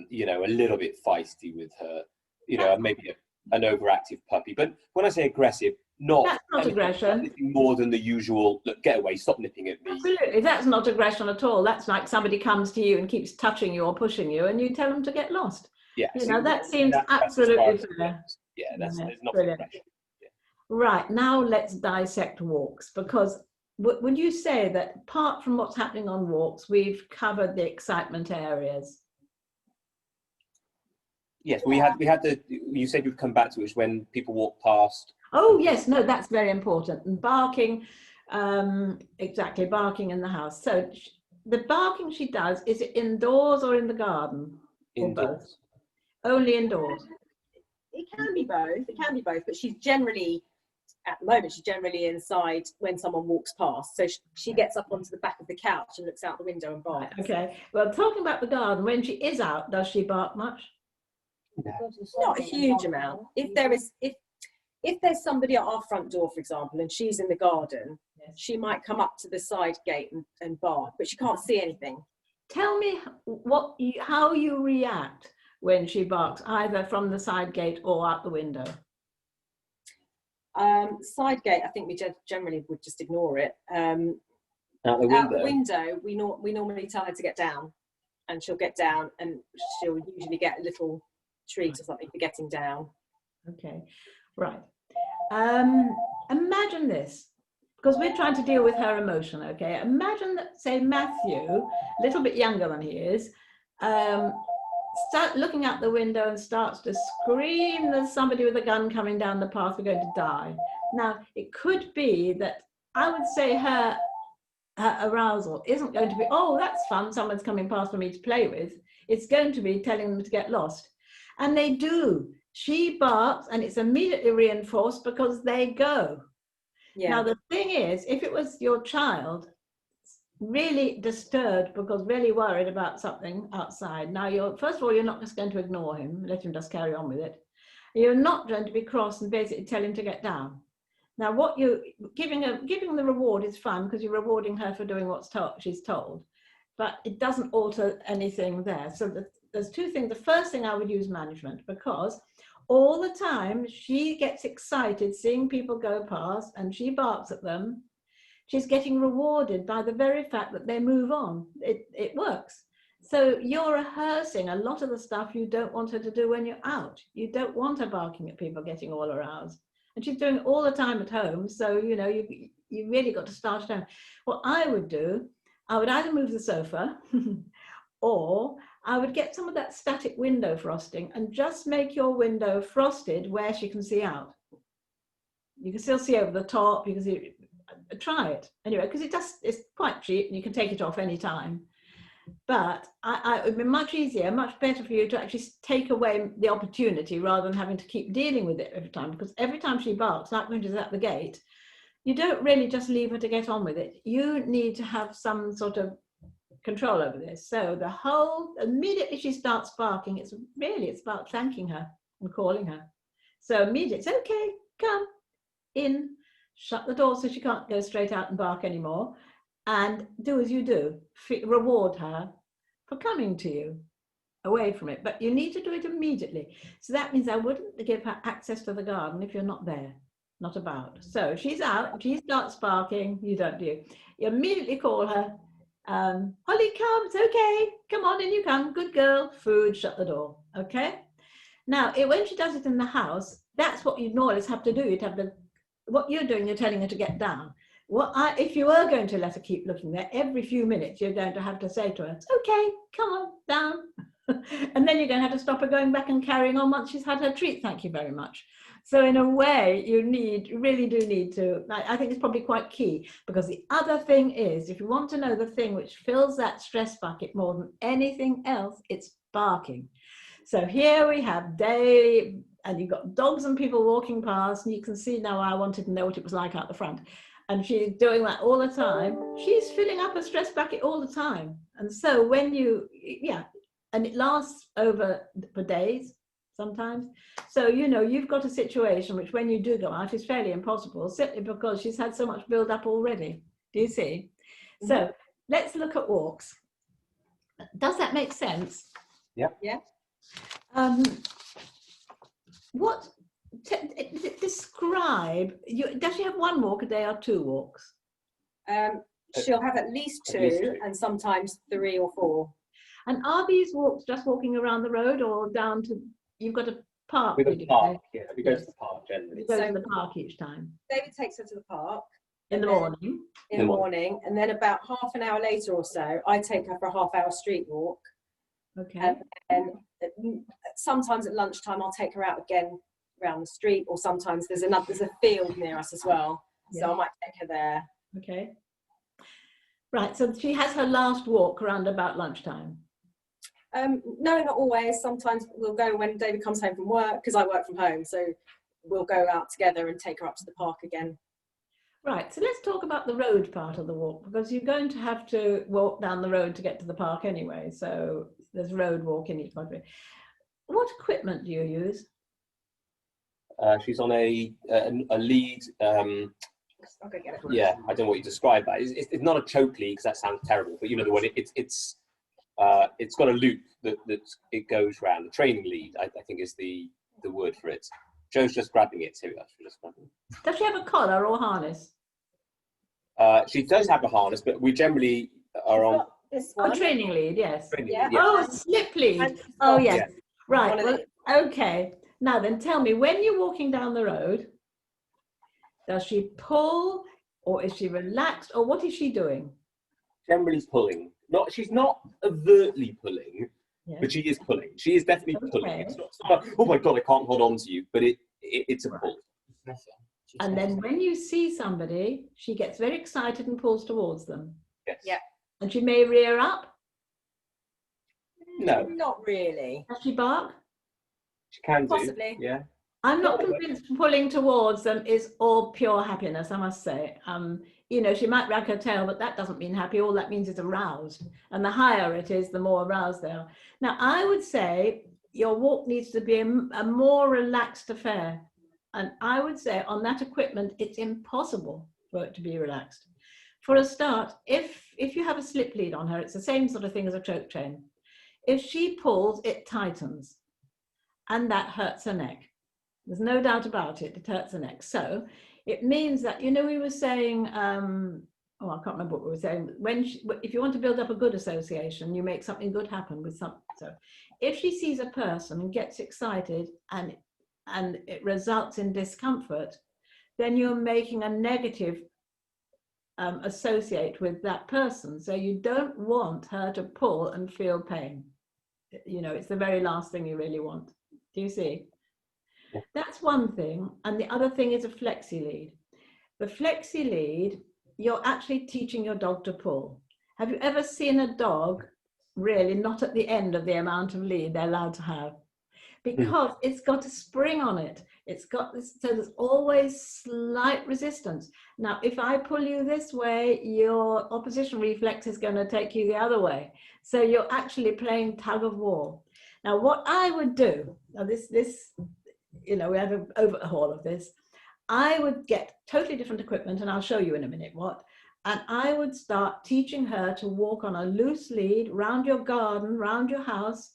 you know, a little bit feisty with her, you know, maybe an overactive puppy. But when I say aggressive, that's not aggression. Anything more than the usual, look, get away, stop nipping at me. Absolutely, that's not aggression at all. That's like somebody comes to you and keeps touching you or pushing you, and you tell them to get lost. Yeah, you know, that seems absolutely fair. Yeah, that's not brilliant. aggression. Yeah. Right, now let's dissect walks, because would you say that apart from what's happening on walks, we've covered the excitement areas? Yes, we had the, you said you'd come back to it, which when people walk past. Oh yes, no, that's very important. And barking, exactly, barking in the house. So the barking she does, is it indoors or in the garden? Indoors. Only indoors? it can be both. It can be both, but she's generally, at the moment, she's generally inside when someone walks past. So she gets up onto the back of the couch and looks out the window and barks. Okay. Well, talking about the garden, when she is out, does she bark much? Not a huge amount. If there's somebody at our front door, for example, and she's in the garden, Yes. she might come up to the side gate and bark, but she can't see anything. Tell me how you react when she barks, either from the side gate or out the window. Side gate, I think we generally would just ignore it. Out the window. Out the window, we normally tell her to get down, and she'll get down, and she'll usually get a little treat or something for getting down. Okay, right. Imagine this, because we're trying to deal with her emotion, okay? Imagine that, say, Matthew, a little bit younger than he is, start looking out the window and starts to scream, there's somebody with a gun coming down the path, we're going to die. Now, it could be that, I would say her arousal isn't going to be, oh, that's fun, someone's coming past for me to play with. It's going to be telling them to get lost. And they do. She barks and it's immediately reinforced because they go. Yeah. Now, the thing is, if it was your child really disturbed because really worried about something outside, now first of all, you're not just going to ignore him, let him just carry on with it. You're not going to be cross and basically tell him to get down. Now, what you giving the reward is fun because you're rewarding her for doing what she's told, but it doesn't alter anything there. So there's two things. The first thing, I would use management, because all the time she gets excited seeing people go past and she barks at them. She's getting rewarded by the very fact that they move on. It works. So you're rehearsing a lot of the stuff you don't want her to do when you're out. You don't want her barking at people, getting all aroused. And she's doing it all the time at home. So, you know, you really got to start at home. What I would do, I would either move the sofa or I would get some of that static window frosting and just make your window frosted where she can see out. You can still see over the top. You can see, try it anyway, because it's quite cheap and you can take it off any time. But it would be much easier, much better for you to actually take away the opportunity rather than having to keep dealing with it every time. Because every time she barks, like when she's at the gate, you don't really just leave her to get on with it. You need to have some sort of control over this. So immediately she starts barking, it's about thanking her and calling her. So immediately it's okay, come in, shut the door so she can't go straight out and bark anymore, and do as you do, reward her for coming to you away from it. But you need to do it immediately. So that means I wouldn't give her access to the garden if you're not there, not about. So she's out, she starts barking, you don't do. You immediately call her, Holly, come, it's okay, come on in, you come, good girl, food, shut the door, okay? Now, when she does it in the house, that's what you'd always have to do. You'd have what you're doing, you're telling her to get down. If you were going to let her keep looking there, every few minutes you're going to have to say to her, it's okay, come on, down. And then you're going to have to stop her going back and carrying on once she's had her treat, thank you very much. So in a way, you really do need to, I think it's probably quite key, because the other thing is, if you want to know the thing which fills that stress bucket more than anything else, it's barking. So here we have daily, and you've got dogs and people walking past, and you can see now I wanted to know what it was like out the front. And she's doing that all the time. She's filling up a stress bucket all the time. And so when and it lasts over for days sometimes. So, you know, you've got a situation which when you do go out is fairly impossible, simply because she's had so much build up already. Do you see? Mm-hmm. So let's look at walks. Does that make sense? Yeah. Yeah. Describe, does she have one walk a day or two walks? She'll have at least two and sometimes 3 or 4. And are these walks just walking around the road or down to, you've got a park? With a park, yeah. We go to the park generally. You go to the park each time? David takes her to the park. In the morning? In the morning. And then about half an hour later or so, I take her for a half-hour street walk. Okay. And sometimes at lunchtime, I'll take her out again around the street, or sometimes there's a field near us as well. So I might take her there. Okay. Right, so she has her last walk around about lunchtime. No, not always. Sometimes we'll go when David comes home from work, because I work from home, so we'll go out together and take her up to the park again. Right, so let's talk about the road part of the walk, because you're going to have to walk down the road to get to the park anyway, so there's road walk in each country. What equipment do you use? She's on a lead. I'll go get it. Yeah, I don't know what you describe that. It's not a choke lead, because that sounds terrible, but you know the one. It's got a loop that it goes round. The training lead, I think, is the word for it. Joe's just grabbing it. Here we are. Just grabbing it. Does she have a collar or harness? She does have a harness, but we generally are on This Oh, one. training lead, yes. training Yeah. lead, yeah. Oh, a slip lead. And Oh, she's got yes. Right, one of well, okay. Now then, tell me, when you're walking down the road, does she pull, or is she relaxed, or what is she doing? Generally pulling. She's not overtly pulling, Yes. but she is pulling. She is definitely pulling. Okay. It's not, oh my God, I can't hold on to you, but it's a pull. And then when you see somebody, she gets very excited and pulls towards them. Yes. Yeah. And she may rear up. No. Not really. Does she bark? She can do. Possibly. Yeah. I'm not Yeah. convinced pulling towards them is all pure happiness, I must say. You know, she might wag her tail, but that doesn't mean happy. All that means is aroused. And the higher it is, the more aroused they are. Now, I would say your walk needs to be a more relaxed affair. And I would say on that equipment, it's impossible for it to be relaxed. For a start, if you have a slip lead on her, it's the same sort of thing as a choke chain. If she pulls, it tightens, and that hurts her neck. There's no doubt about it, it hurts her neck. So it means that, you know, we were saying, oh, I can't remember what we were saying. If you want to build up a good association, you make something good happen with something. So if she sees a person and gets excited and it results in discomfort, then you're making a negative associate with that person. So you don't want her to pull and feel pain. You know, it's the very last thing you really want. Do you see? Yeah. That's one thing. And the other thing is a flexi lead. The flexi lead, you're actually teaching your dog to pull. Have you ever seen a dog really not at the end of the amount of lead they're allowed to have? Because it's got a spring on it. It's got this, so there's always slight resistance. Now, if I pull you this way, your opposition reflex is going to take you the other way. So you're actually playing tug of war. Now, what I would do, now this, you know, we have an overhaul of this. I would get totally different equipment, and I'll show you in a minute what. And I would start teaching her to walk on a loose lead round your garden, round your house,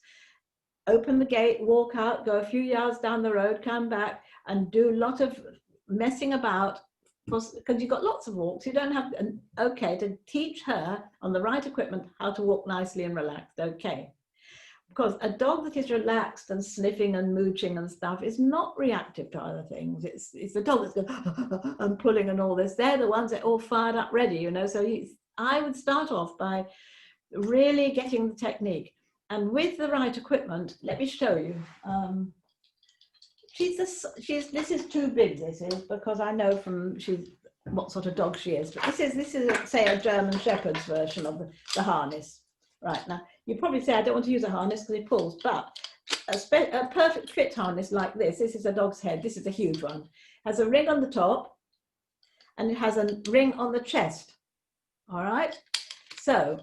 open the gate, walk out, go a few yards down the road, come back, and do a lot of messing about, because you've got lots of walks. You don't have, okay, to teach her on the right equipment how to walk nicely and relaxed, okay. Because a dog that is relaxed and sniffing and mooching and stuff is not reactive to other things. It's the dog that's going and pulling and all this. They're the ones that are all fired up ready, you know. So I would start off by really getting the technique. And with the right equipment, let me show you. This is too big, this is, because I know from what sort of dog she is. But this is say, a German Shepherd's version of the harness. Right, now, you probably say, I don't want to use a harness because it pulls, but a perfect fit harness like this is a dog's head. This is a huge one. Has a ring on the top, and it has a ring on the chest. All right? So,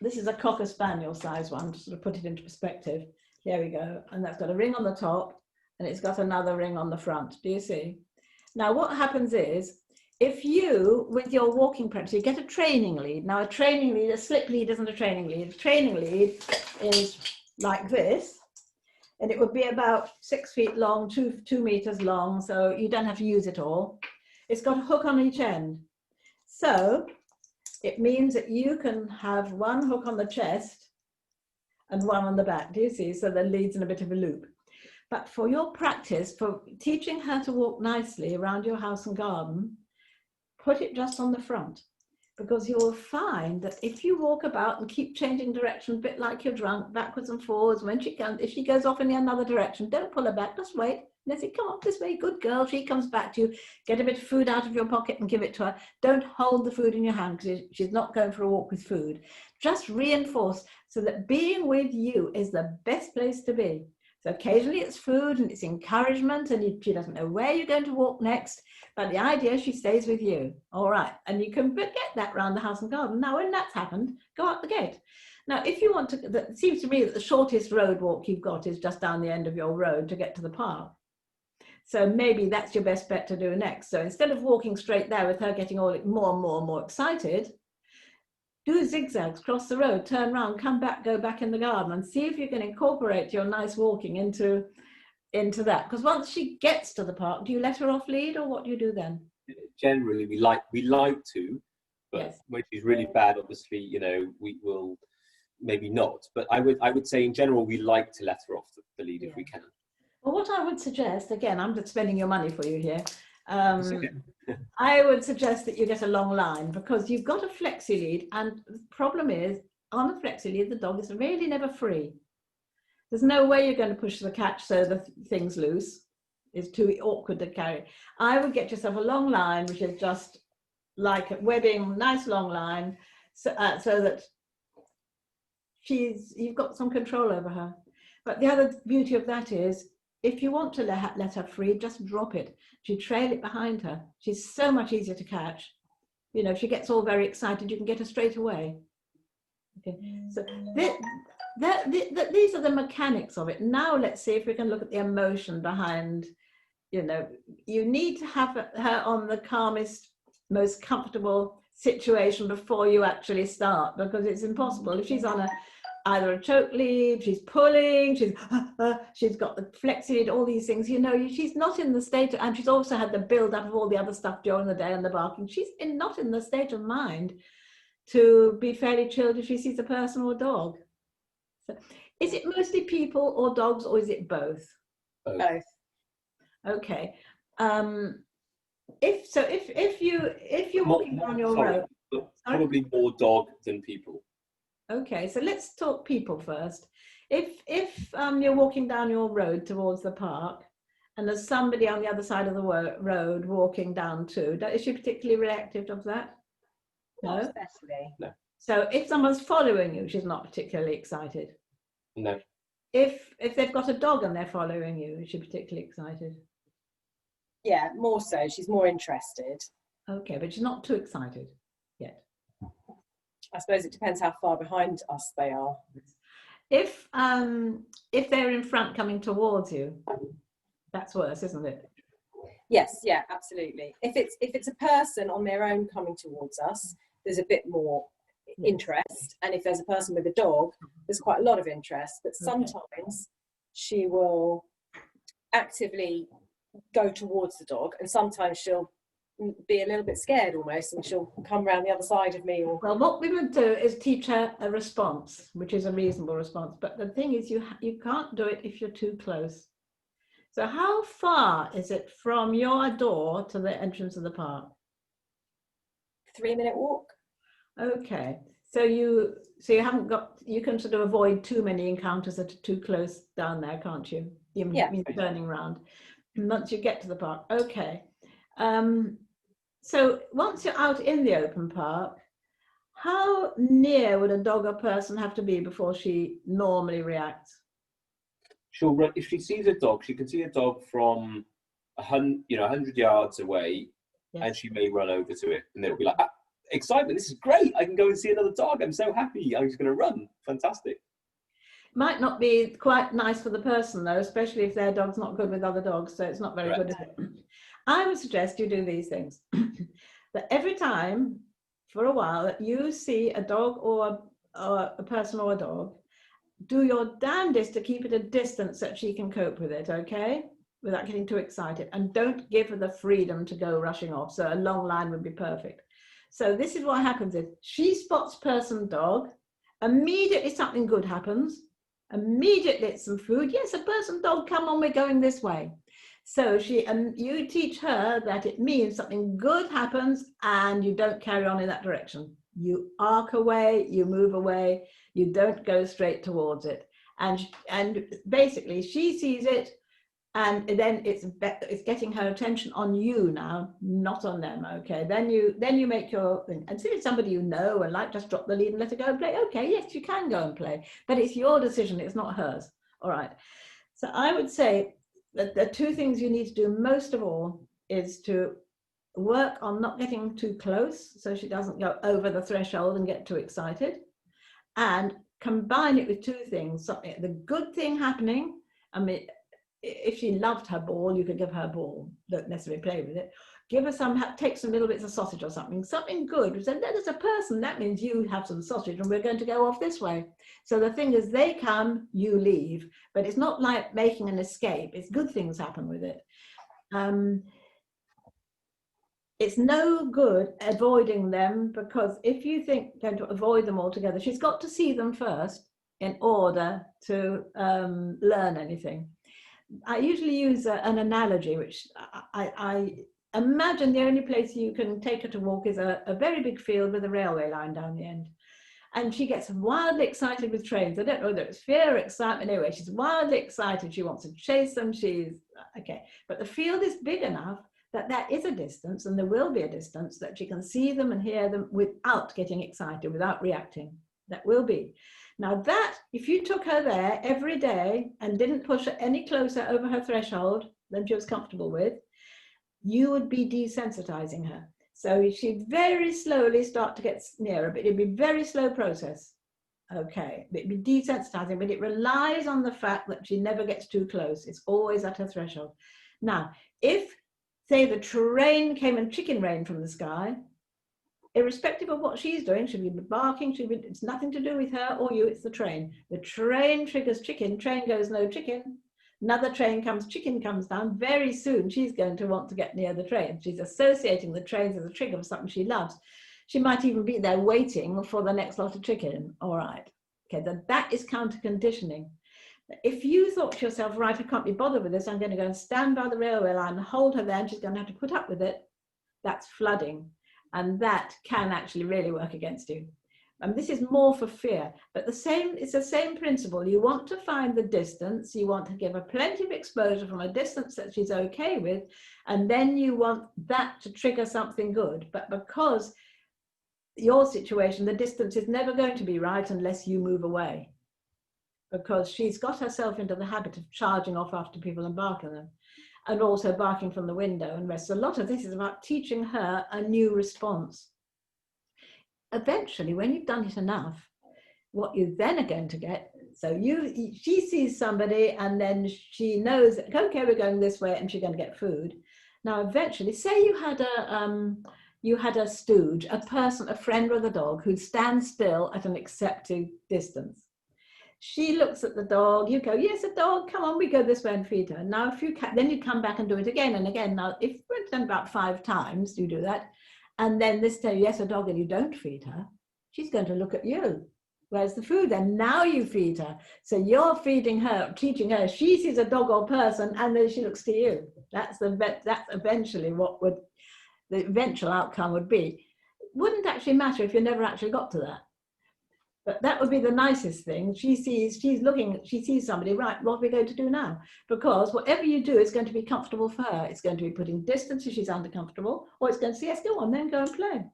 this is a Cocker Spaniel size one, to sort of put it into perspective. There we go. And that's got a ring on the top, and it's got another ring on the front. Do you see? Now, what happens is, if you, with your walking practice, you get a training lead. Now, a slip lead isn't a training lead. A training lead is like this, and it would be about 6 feet long, 2 meters long, so you don't have to use it all. It's got a hook on each end. So it means that you can have one hook on the chest and one on the back. Do you see? So the lead's in a bit of a loop. But for your practice, for teaching her to walk nicely around your house and garden, put it just on the front, because you will find that if you walk about and keep changing direction, a bit like you're drunk, backwards and forwards, if she goes off in another direction, don't pull her back, just wait, And they say, come on this way, good girl. She comes back to you, get a bit of food out of your pocket and give it to her. Don't hold the food in your hand because she's not going for a walk with food. Just reinforce so that being with you is the best place to be. So occasionally it's food and it's encouragement, and she doesn't know where you're going to walk next, but the idea is she stays with you. All right. And you can get that round the house and garden. Now, when that's happened, go out the gate. Now, if you want to, it seems to me that the shortest road walk you've got is just down the end of your road to get to the park. So maybe that's your best bet to do next. So instead of walking straight there with her getting all more and more and more excited, do zigzags, cross the road, turn around, come back, go back in the garden, and see if you can incorporate your nice walking into that. Because once she gets to the park, do you let her off lead, or what do you do then? Generally, we like to, but Yes. when she's really bad, obviously, you know, we will maybe not. But I would say in general, we like to let her off the lead if we can. Well, what I would suggest, again, I'm just spending your money for you here. Okay. I would suggest that you get a long line, because you've got a flexi lead, and the problem is on a flexi lead, the dog is really never free. There's no way you're going to push the catch so the thing's loose. It's too awkward to carry. I would get yourself a long line, which is just like a wedding, nice long line, so that you've got some control over her. But the other beauty of that is, if you want to let her free, just drop it. You trail it behind her. She's so much easier to catch. You know, if she gets all very excited, you can get her straight away. Okay, so these are the mechanics of it. Now let's see if we can look at the emotion behind. You know, you need to have her on the calmest, most comfortable situation before you actually start, because it's impossible. If she's on either a choke lead, she's pulling, she's got the flexi lead, all these things, you know, she's not in the state, and she's also had the build up of all the other stuff during the day and the barking. She's not in the state of mind to be fairly chilled if she sees a person or a dog. So, is it mostly people or dogs, or is it both? Both. Okay. If you're walking down your road, probably more dog than people. Okay, so let's talk people first. If you're walking down your road towards the park, and there's somebody on the other side of the road walking down too, is she particularly reactive of that? No. Not especially. No. So if someone's following you, she's not particularly excited. No. If they've got a dog and they're following you, is she particularly excited? Yeah, more so. She's more interested. Okay, but she's not too excited yet. I suppose it depends how far behind us they are. If they're in front coming towards you, that's worse, isn't it? Yes, yeah, absolutely. If it's a person on their own coming towards us, there's a bit more interest, and if there's a person with a dog, there's quite a lot of interest. But sometimes she will actively go towards the dog, and sometimes she'll be a little bit scared almost, and she'll come around the other side of me. Or... Well, what we would do is teach her a response, which is a reasonable response. But the thing is, you can't do it if you're too close. So how far is it from your door to the entrance of the park? 3-minute walk. Okay, so you haven't got, you can sort of avoid too many encounters that are too close down there, can't you? Even turning around once you get to the park. Okay. So once you're out in the open park, how near would a dog or person have to be before she normally reacts? She'll run, if she sees a dog, she can see a dog from 100 yards away, and she may run over to it, and it'll be like, excitement, this is great, I can go and see another dog, I'm so happy, I'm just going to run, fantastic. Might not be quite nice for the person though, especially if their dog's not good with other dogs, so it's not very good, is it? I would suggest you do these things. That every time for a while that you see a dog or a person or a dog, do your damnedest to keep it a distance so that she can cope with it, okay? Without getting too excited. And don't give her the freedom to go rushing off. So a long line would be perfect. So this is what happens is she spots person, dog, immediately something good happens. Immediately it's some food. Yes, a person, dog, come on, we're going this way. So you teach her that it means something good happens and you don't carry on in that direction. You arc away, you move away, you don't go straight towards it. And basically she sees it And then it's getting her attention on you now, not on them. Okay, then you make your thing. And see, if it's somebody you know and like, just drop the lead and let her go and play. Okay, yes, you can go and play, but it's your decision, it's not hers. All right. So I would say that the two things you need to do most of all is to work on not getting too close so she doesn't go over the threshold and get too excited, and combine it with two things. Something, the good thing happening. I mean, if she loved her ball, you could give her a ball. Don't necessarily play with it. Give her some, take some little bits of sausage or something good. So there's a person, that means you have some sausage and we're going to go off this way. So the thing is, they come, you leave, but it's not like making an escape. It's good things happen with it. It's no good avoiding them, because if you think going to avoid them altogether, she's got to see them first in order to learn anything. I usually use an analogy, which I imagine the only place you can take her to walk is a very big field with a railway line down the end. And she gets wildly excited with trains. I don't know whether it's fear or excitement. Anyway, she's wildly excited. She wants to chase them. She's okay. But the field is big enough that there is a distance, and there will be a distance, that she can see them and hear them without getting excited, without reacting. That will be. Now that, if you took her there every day and didn't push her any closer over her threshold than she was comfortable with, you would be desensitizing her. So she'd very slowly start to get nearer, but it'd be a very slow process. Okay, it'd be desensitizing, but it relies on the fact that she never gets too close. It's always at her threshold. Now, if, say, the train came and chicken rain from the sky, irrespective of what she's doing, she'll be barking, it's nothing to do with her or you, it's the train. The train triggers chicken, train goes no chicken, another train comes, chicken comes down, very soon she's going to want to get near the train. She's associating the trains as a trigger of something she loves. She might even be there waiting for the next lot of chicken. All right, okay, that is counter conditioning. If you thought to yourself, right, I can't be bothered with this, I'm going to go and stand by the railway line and hold her there and she's going to have to put up with it, that's flooding. And that can actually really work against you. And this is more for fear, but it's the same principle. You want to find the distance, you want to give her plenty of exposure from a distance that she's okay with, and then you want that to trigger something good. But because your situation, the distance is never going to be right unless you move away, because she's got herself into the habit of charging off after people and barking them, and also barking from the window and rest. So a lot of this is about teaching her a new response. Eventually, when you've done it enough, what you then are going to get, so she sees somebody and then she knows that, okay, we're going this way, and she's going to get food. Now, eventually, say you had a stooge, a person, a friend with a dog who stands still at an accepted distance. She looks at the dog, you go, yes, a dog, come on, we go this way and feed her. Now, if you can, then you come back and do it again and again. Now, if you've done about 5 times, you do that, and then this time, yes, a dog, and you don't feed her, she's going to look at you. Where's the food? And now you feed her. So you're feeding her, teaching her, she sees a dog or person, and then she looks to you. That's eventually what the eventual outcome would be. It wouldn't actually matter if you never actually got to that. But that would be the nicest thing. She sees somebody, right, what are we going to do now? Because whatever you do is going to be comfortable for her. It's going to be putting distance if she's uncomfortable, or it's going to say, yes, go on, then go and play.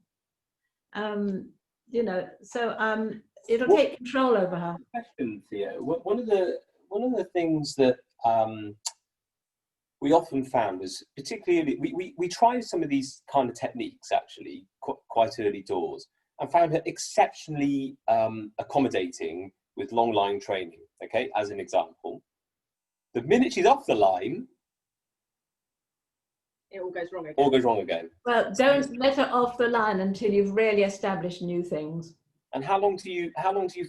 It'll take control over her. Question, Theo. One of the things that we often found was, particularly, we tried some of these kind of techniques actually quite early doors, and found her exceptionally accommodating with long line training, okay, as an example. The minute she's off the line, it all goes wrong again. All goes wrong again. Well, don't let her off the line until you've really established new things. And how long do you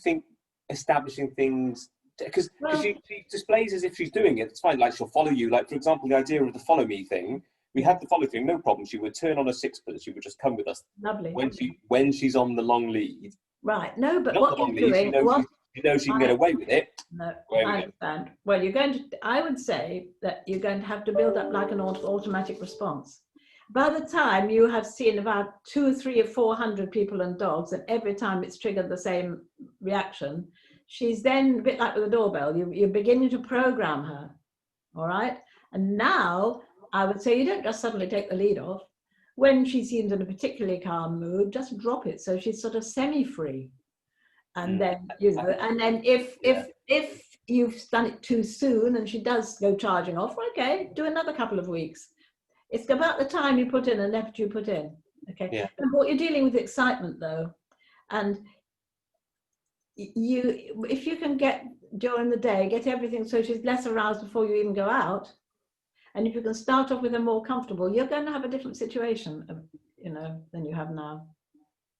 think establishing things, because she displays as if she's doing it, it's fine, like she'll follow you, like for example, the idea of the follow me thing, we had the follow thing, no problem. She would turn on a sixpence. She would just come with us. Lovely. When she's on the long lead. Right. No, but Not what the long you're lead, doing, she knows she can get away with it. No, I understand. Well, I would say that you're going to have to build up like an automatic response. By the time you have seen about 200, 300 or 400 people and dogs, and every time it's triggered the same reaction, she's then a bit like with a doorbell. You're beginning to program her. All right. And now I would say you don't just suddenly take the lead off. When she seems in a particularly calm mood, just drop it so she's sort of semi-free. And then, you know, and then if you've done it too soon and she does go charging off, okay, do another couple of weeks. It's about the time you put in and effort you put in. Okay. Yeah. And what you're dealing with excitement though, and if you can get during the day, get everything so she's less aroused before you even go out, and if you can start off with her more comfortable, you're going to have a different situation, you know, than you have now.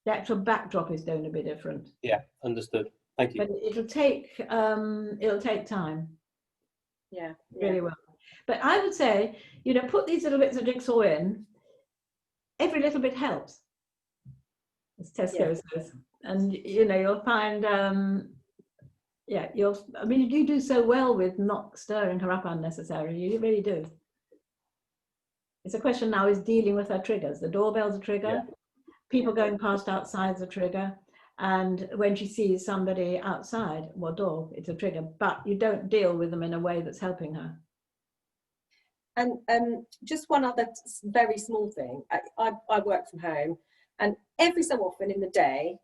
The actual backdrop is going to be different. Yeah, understood. Thank you. But it'll take time. Yeah. Really well. But I would say, you know, put these little bits of jigsaw in. Every little bit helps, as Tesco says. And, you know, you'll find, I mean, you do so well with not stirring her up unnecessarily. You really do. It's a question now is dealing with her triggers. The doorbell's a trigger. Yeah. People going past outside's a trigger. And when she sees somebody outside or dog, it's a trigger. But you don't deal with them in a way that's helping her. And just one other very small thing. I work from home, and every so often in the day,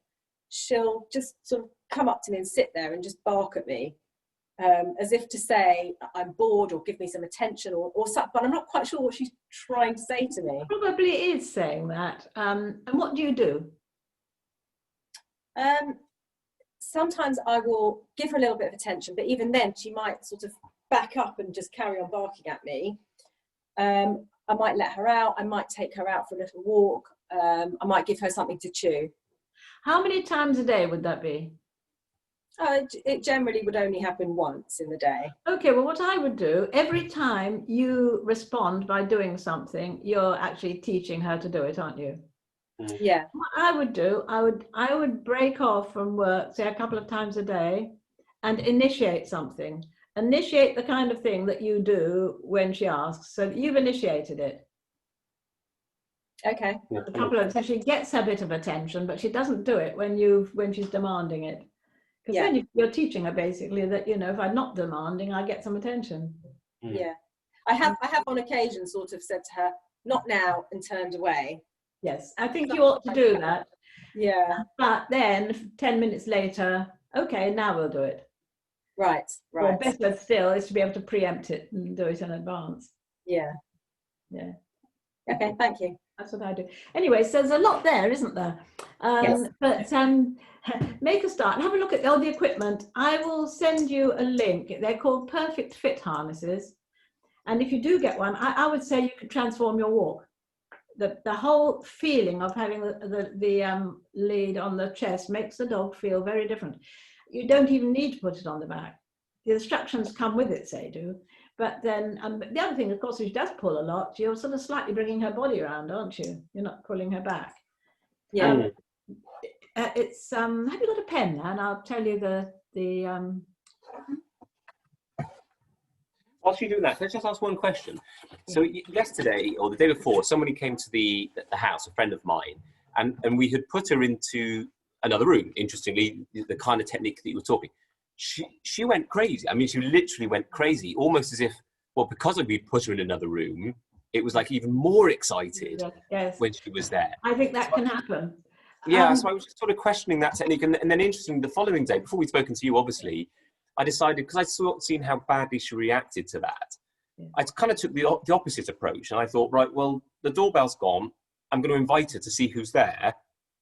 she'll just sort of come up to me and sit there and just bark at me, as if to say I'm bored or give me some attention or something. But I'm not quite sure what she's trying to say to me. Probably is saying that. And what do you do? Sometimes I will give her a little bit of attention, but even then she might sort of back up and just carry on barking at me. I might let her out. I might take her out for a little walk. I might give her something to chew. How many times a day would that be? It generally would only happen once in the day. Okay, well, what I would do, every time you respond by doing something, you're actually teaching her to do it, aren't you? Yeah. What I would do, I would break off from work, say a couple of times a day, and initiate something. Initiate the kind of thing that you do when she asks, so that you've initiated it. Okay. A couple of, so she gets her bit of attention, but she doesn't do it when she's demanding it. Because then you're teaching her basically that, you know, if I'm not demanding, I get some attention. Yeah. I have on occasion sort of said to her, not now, and turned away. Yes, I think you ought to do that. Yeah. But then 10 minutes later, okay, now we'll do it. Right. Or better still is to be able to preempt it and do it in advance. Yeah. Yeah. Okay, thank you. That's what I do. Anyway, so there's a lot there, isn't there? Yes. But make a start. Have a look at all the equipment. I will send you a link. They're called Perfect Fit harnesses. And if you do get one, I would say you could transform your walk. The whole feeling of having the lead on the chest makes the dog feel very different. You don't even need to put it on the back. The instructions come with it, say do. But then the other thing, of course, if she does pull a lot, you're sort of slightly bringing her body around, aren't you? You're not pulling her back. Yeah. It's have you got a pen there? And I'll tell you the Whilst you're doing that, can I just ask one question? So yesterday or the day before, somebody came to the house, a friend of mine, and we had put her into another room. Interestingly, the kind of technique that you were talking, she went crazy. I mean, she literally went crazy, almost as if, well, because we'd put her in another room, it was like even more excited when she was there. I think that can happen. Yeah, so I was just sort of questioning that technique, and then interestingly, the following day, before we'd spoken to you, obviously, I decided, because I'd seen how badly she reacted to that, I kind of took the opposite approach, and I thought, right, well, the doorbell's gone. I'm going to invite her to see who's there.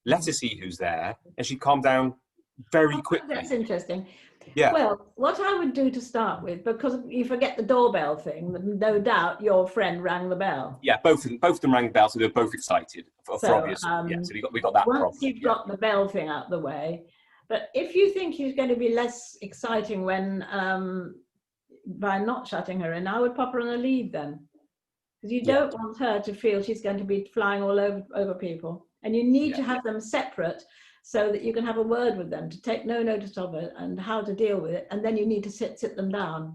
Let her see who's there, and she calmed down very quickly. That's interesting. Yeah. Well, what I would do to start with, because you forget the doorbell thing, no doubt your friend rang the bell. Yeah, both of them rang the bell, so they were both excited for obvious. Yeah, so we got that problem. Once you've got the bell thing out the way, but if you think she's going to be less exciting when by not shutting her in, I would pop her on a lead then, because you don't want her to feel she's going to be flying all over people, and you need to have them separate so that you can have a word with them to take no notice of it and how to deal with it, and then you need to sit them down.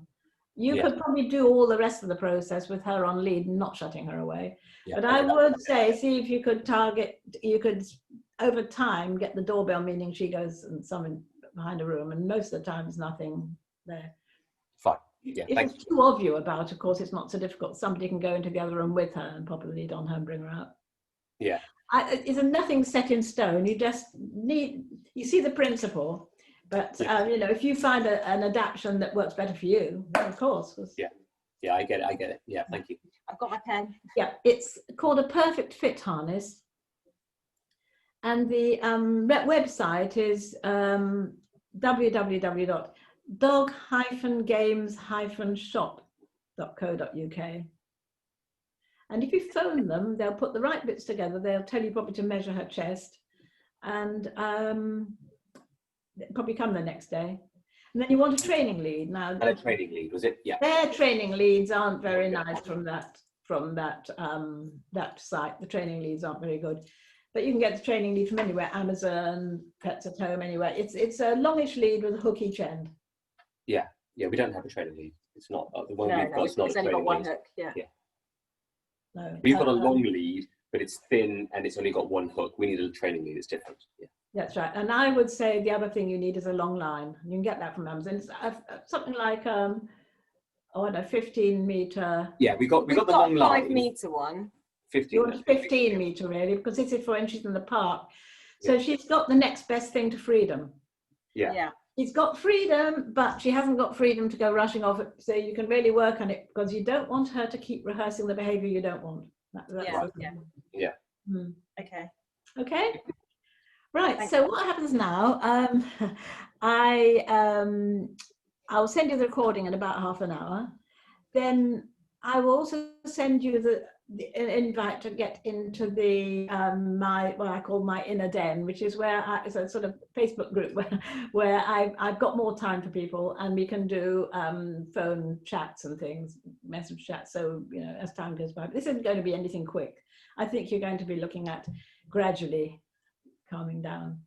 You could probably do all the rest of the process with her on lead and not shutting her away. But I would say, see if you could over time get the doorbell, meaning she goes and someone behind a room, and most of the time there's nothing there. Fine. Yeah, if thank there's two of you about, of course, it's not so difficult. Somebody can go into the other room with her and pop the lead on her and bring her out. Yeah. It's nothing set in stone. You just need, you see the principle, but you know, if you find an adaptation that works better for you, then of course. Yeah, I get it. Yeah, thank you. I've got my pen. Yeah, it's called a perfect fit harness. And the website is www.dog-games-shop.co.uk. And if you phone them, they'll put the right bits together. They'll tell you probably to measure her chest, and probably come the next day. And then you want a training lead. Now, And a training lead, was it? Yeah. their training leads aren't very nice from that site. The training leads aren't very good. But you can get the training lead from anywhere, Amazon, Pets at Home, anywhere. It's a longish lead with a hook each end. Yeah, we don't have a training lead. It's not the one we've got. It's it's not a only got training one lead. hook. Yeah. No, We've got a long lead, but it's thin and it's only got one hook. We need a training lead. It's different. Yeah. That's right. And I would say the other thing you need is a long line. You can get that from Amazon. It's something like I don't know, 15-meter. Yeah, we got the We've long got a line. 5-meter one. 15. You want a 15-meter really, because this is for entries in the park. So she's got the next best thing to freedom. Yeah. She's got freedom, but she hasn't got freedom to go rushing off. So you can really work on it, because you don't want her to keep rehearsing the behavior you don't want. That's Yeah. Hmm. Okay. Okay. Right. Thank So what happens now? I'll send you the recording in about half an hour. Then I will also send you an invite to get into the what I call my inner den, which is where it's a sort of Facebook group where I've got more time for people, and we can do phone chats and things, message chats. So you know, as time goes by, this isn't going to be anything quick. I think you're going to be looking at gradually calming down.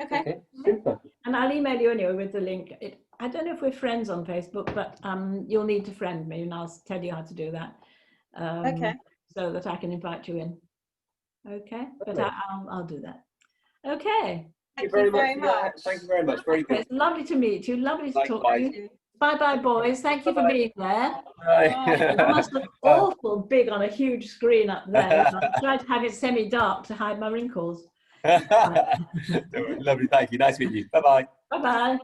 Okay. Super. And I'll email you anyway with the link. I don't know if we're friends on Facebook, but you'll need to friend me, and I'll tell you how to do that. Okay. So that I can invite you in. Okay, but I'll do that. Okay. Thank you very much. Thank you very much. Very good. It's lovely to meet you. Lovely to talk to Likewise. you. Bye bye, boys. Thank you for being there. Bye. I must look awful big on a huge screen up there. I tried to have it semi-dark to hide my wrinkles. Lovely. Thank you. Nice meeting you. Bye-bye. Bye bye.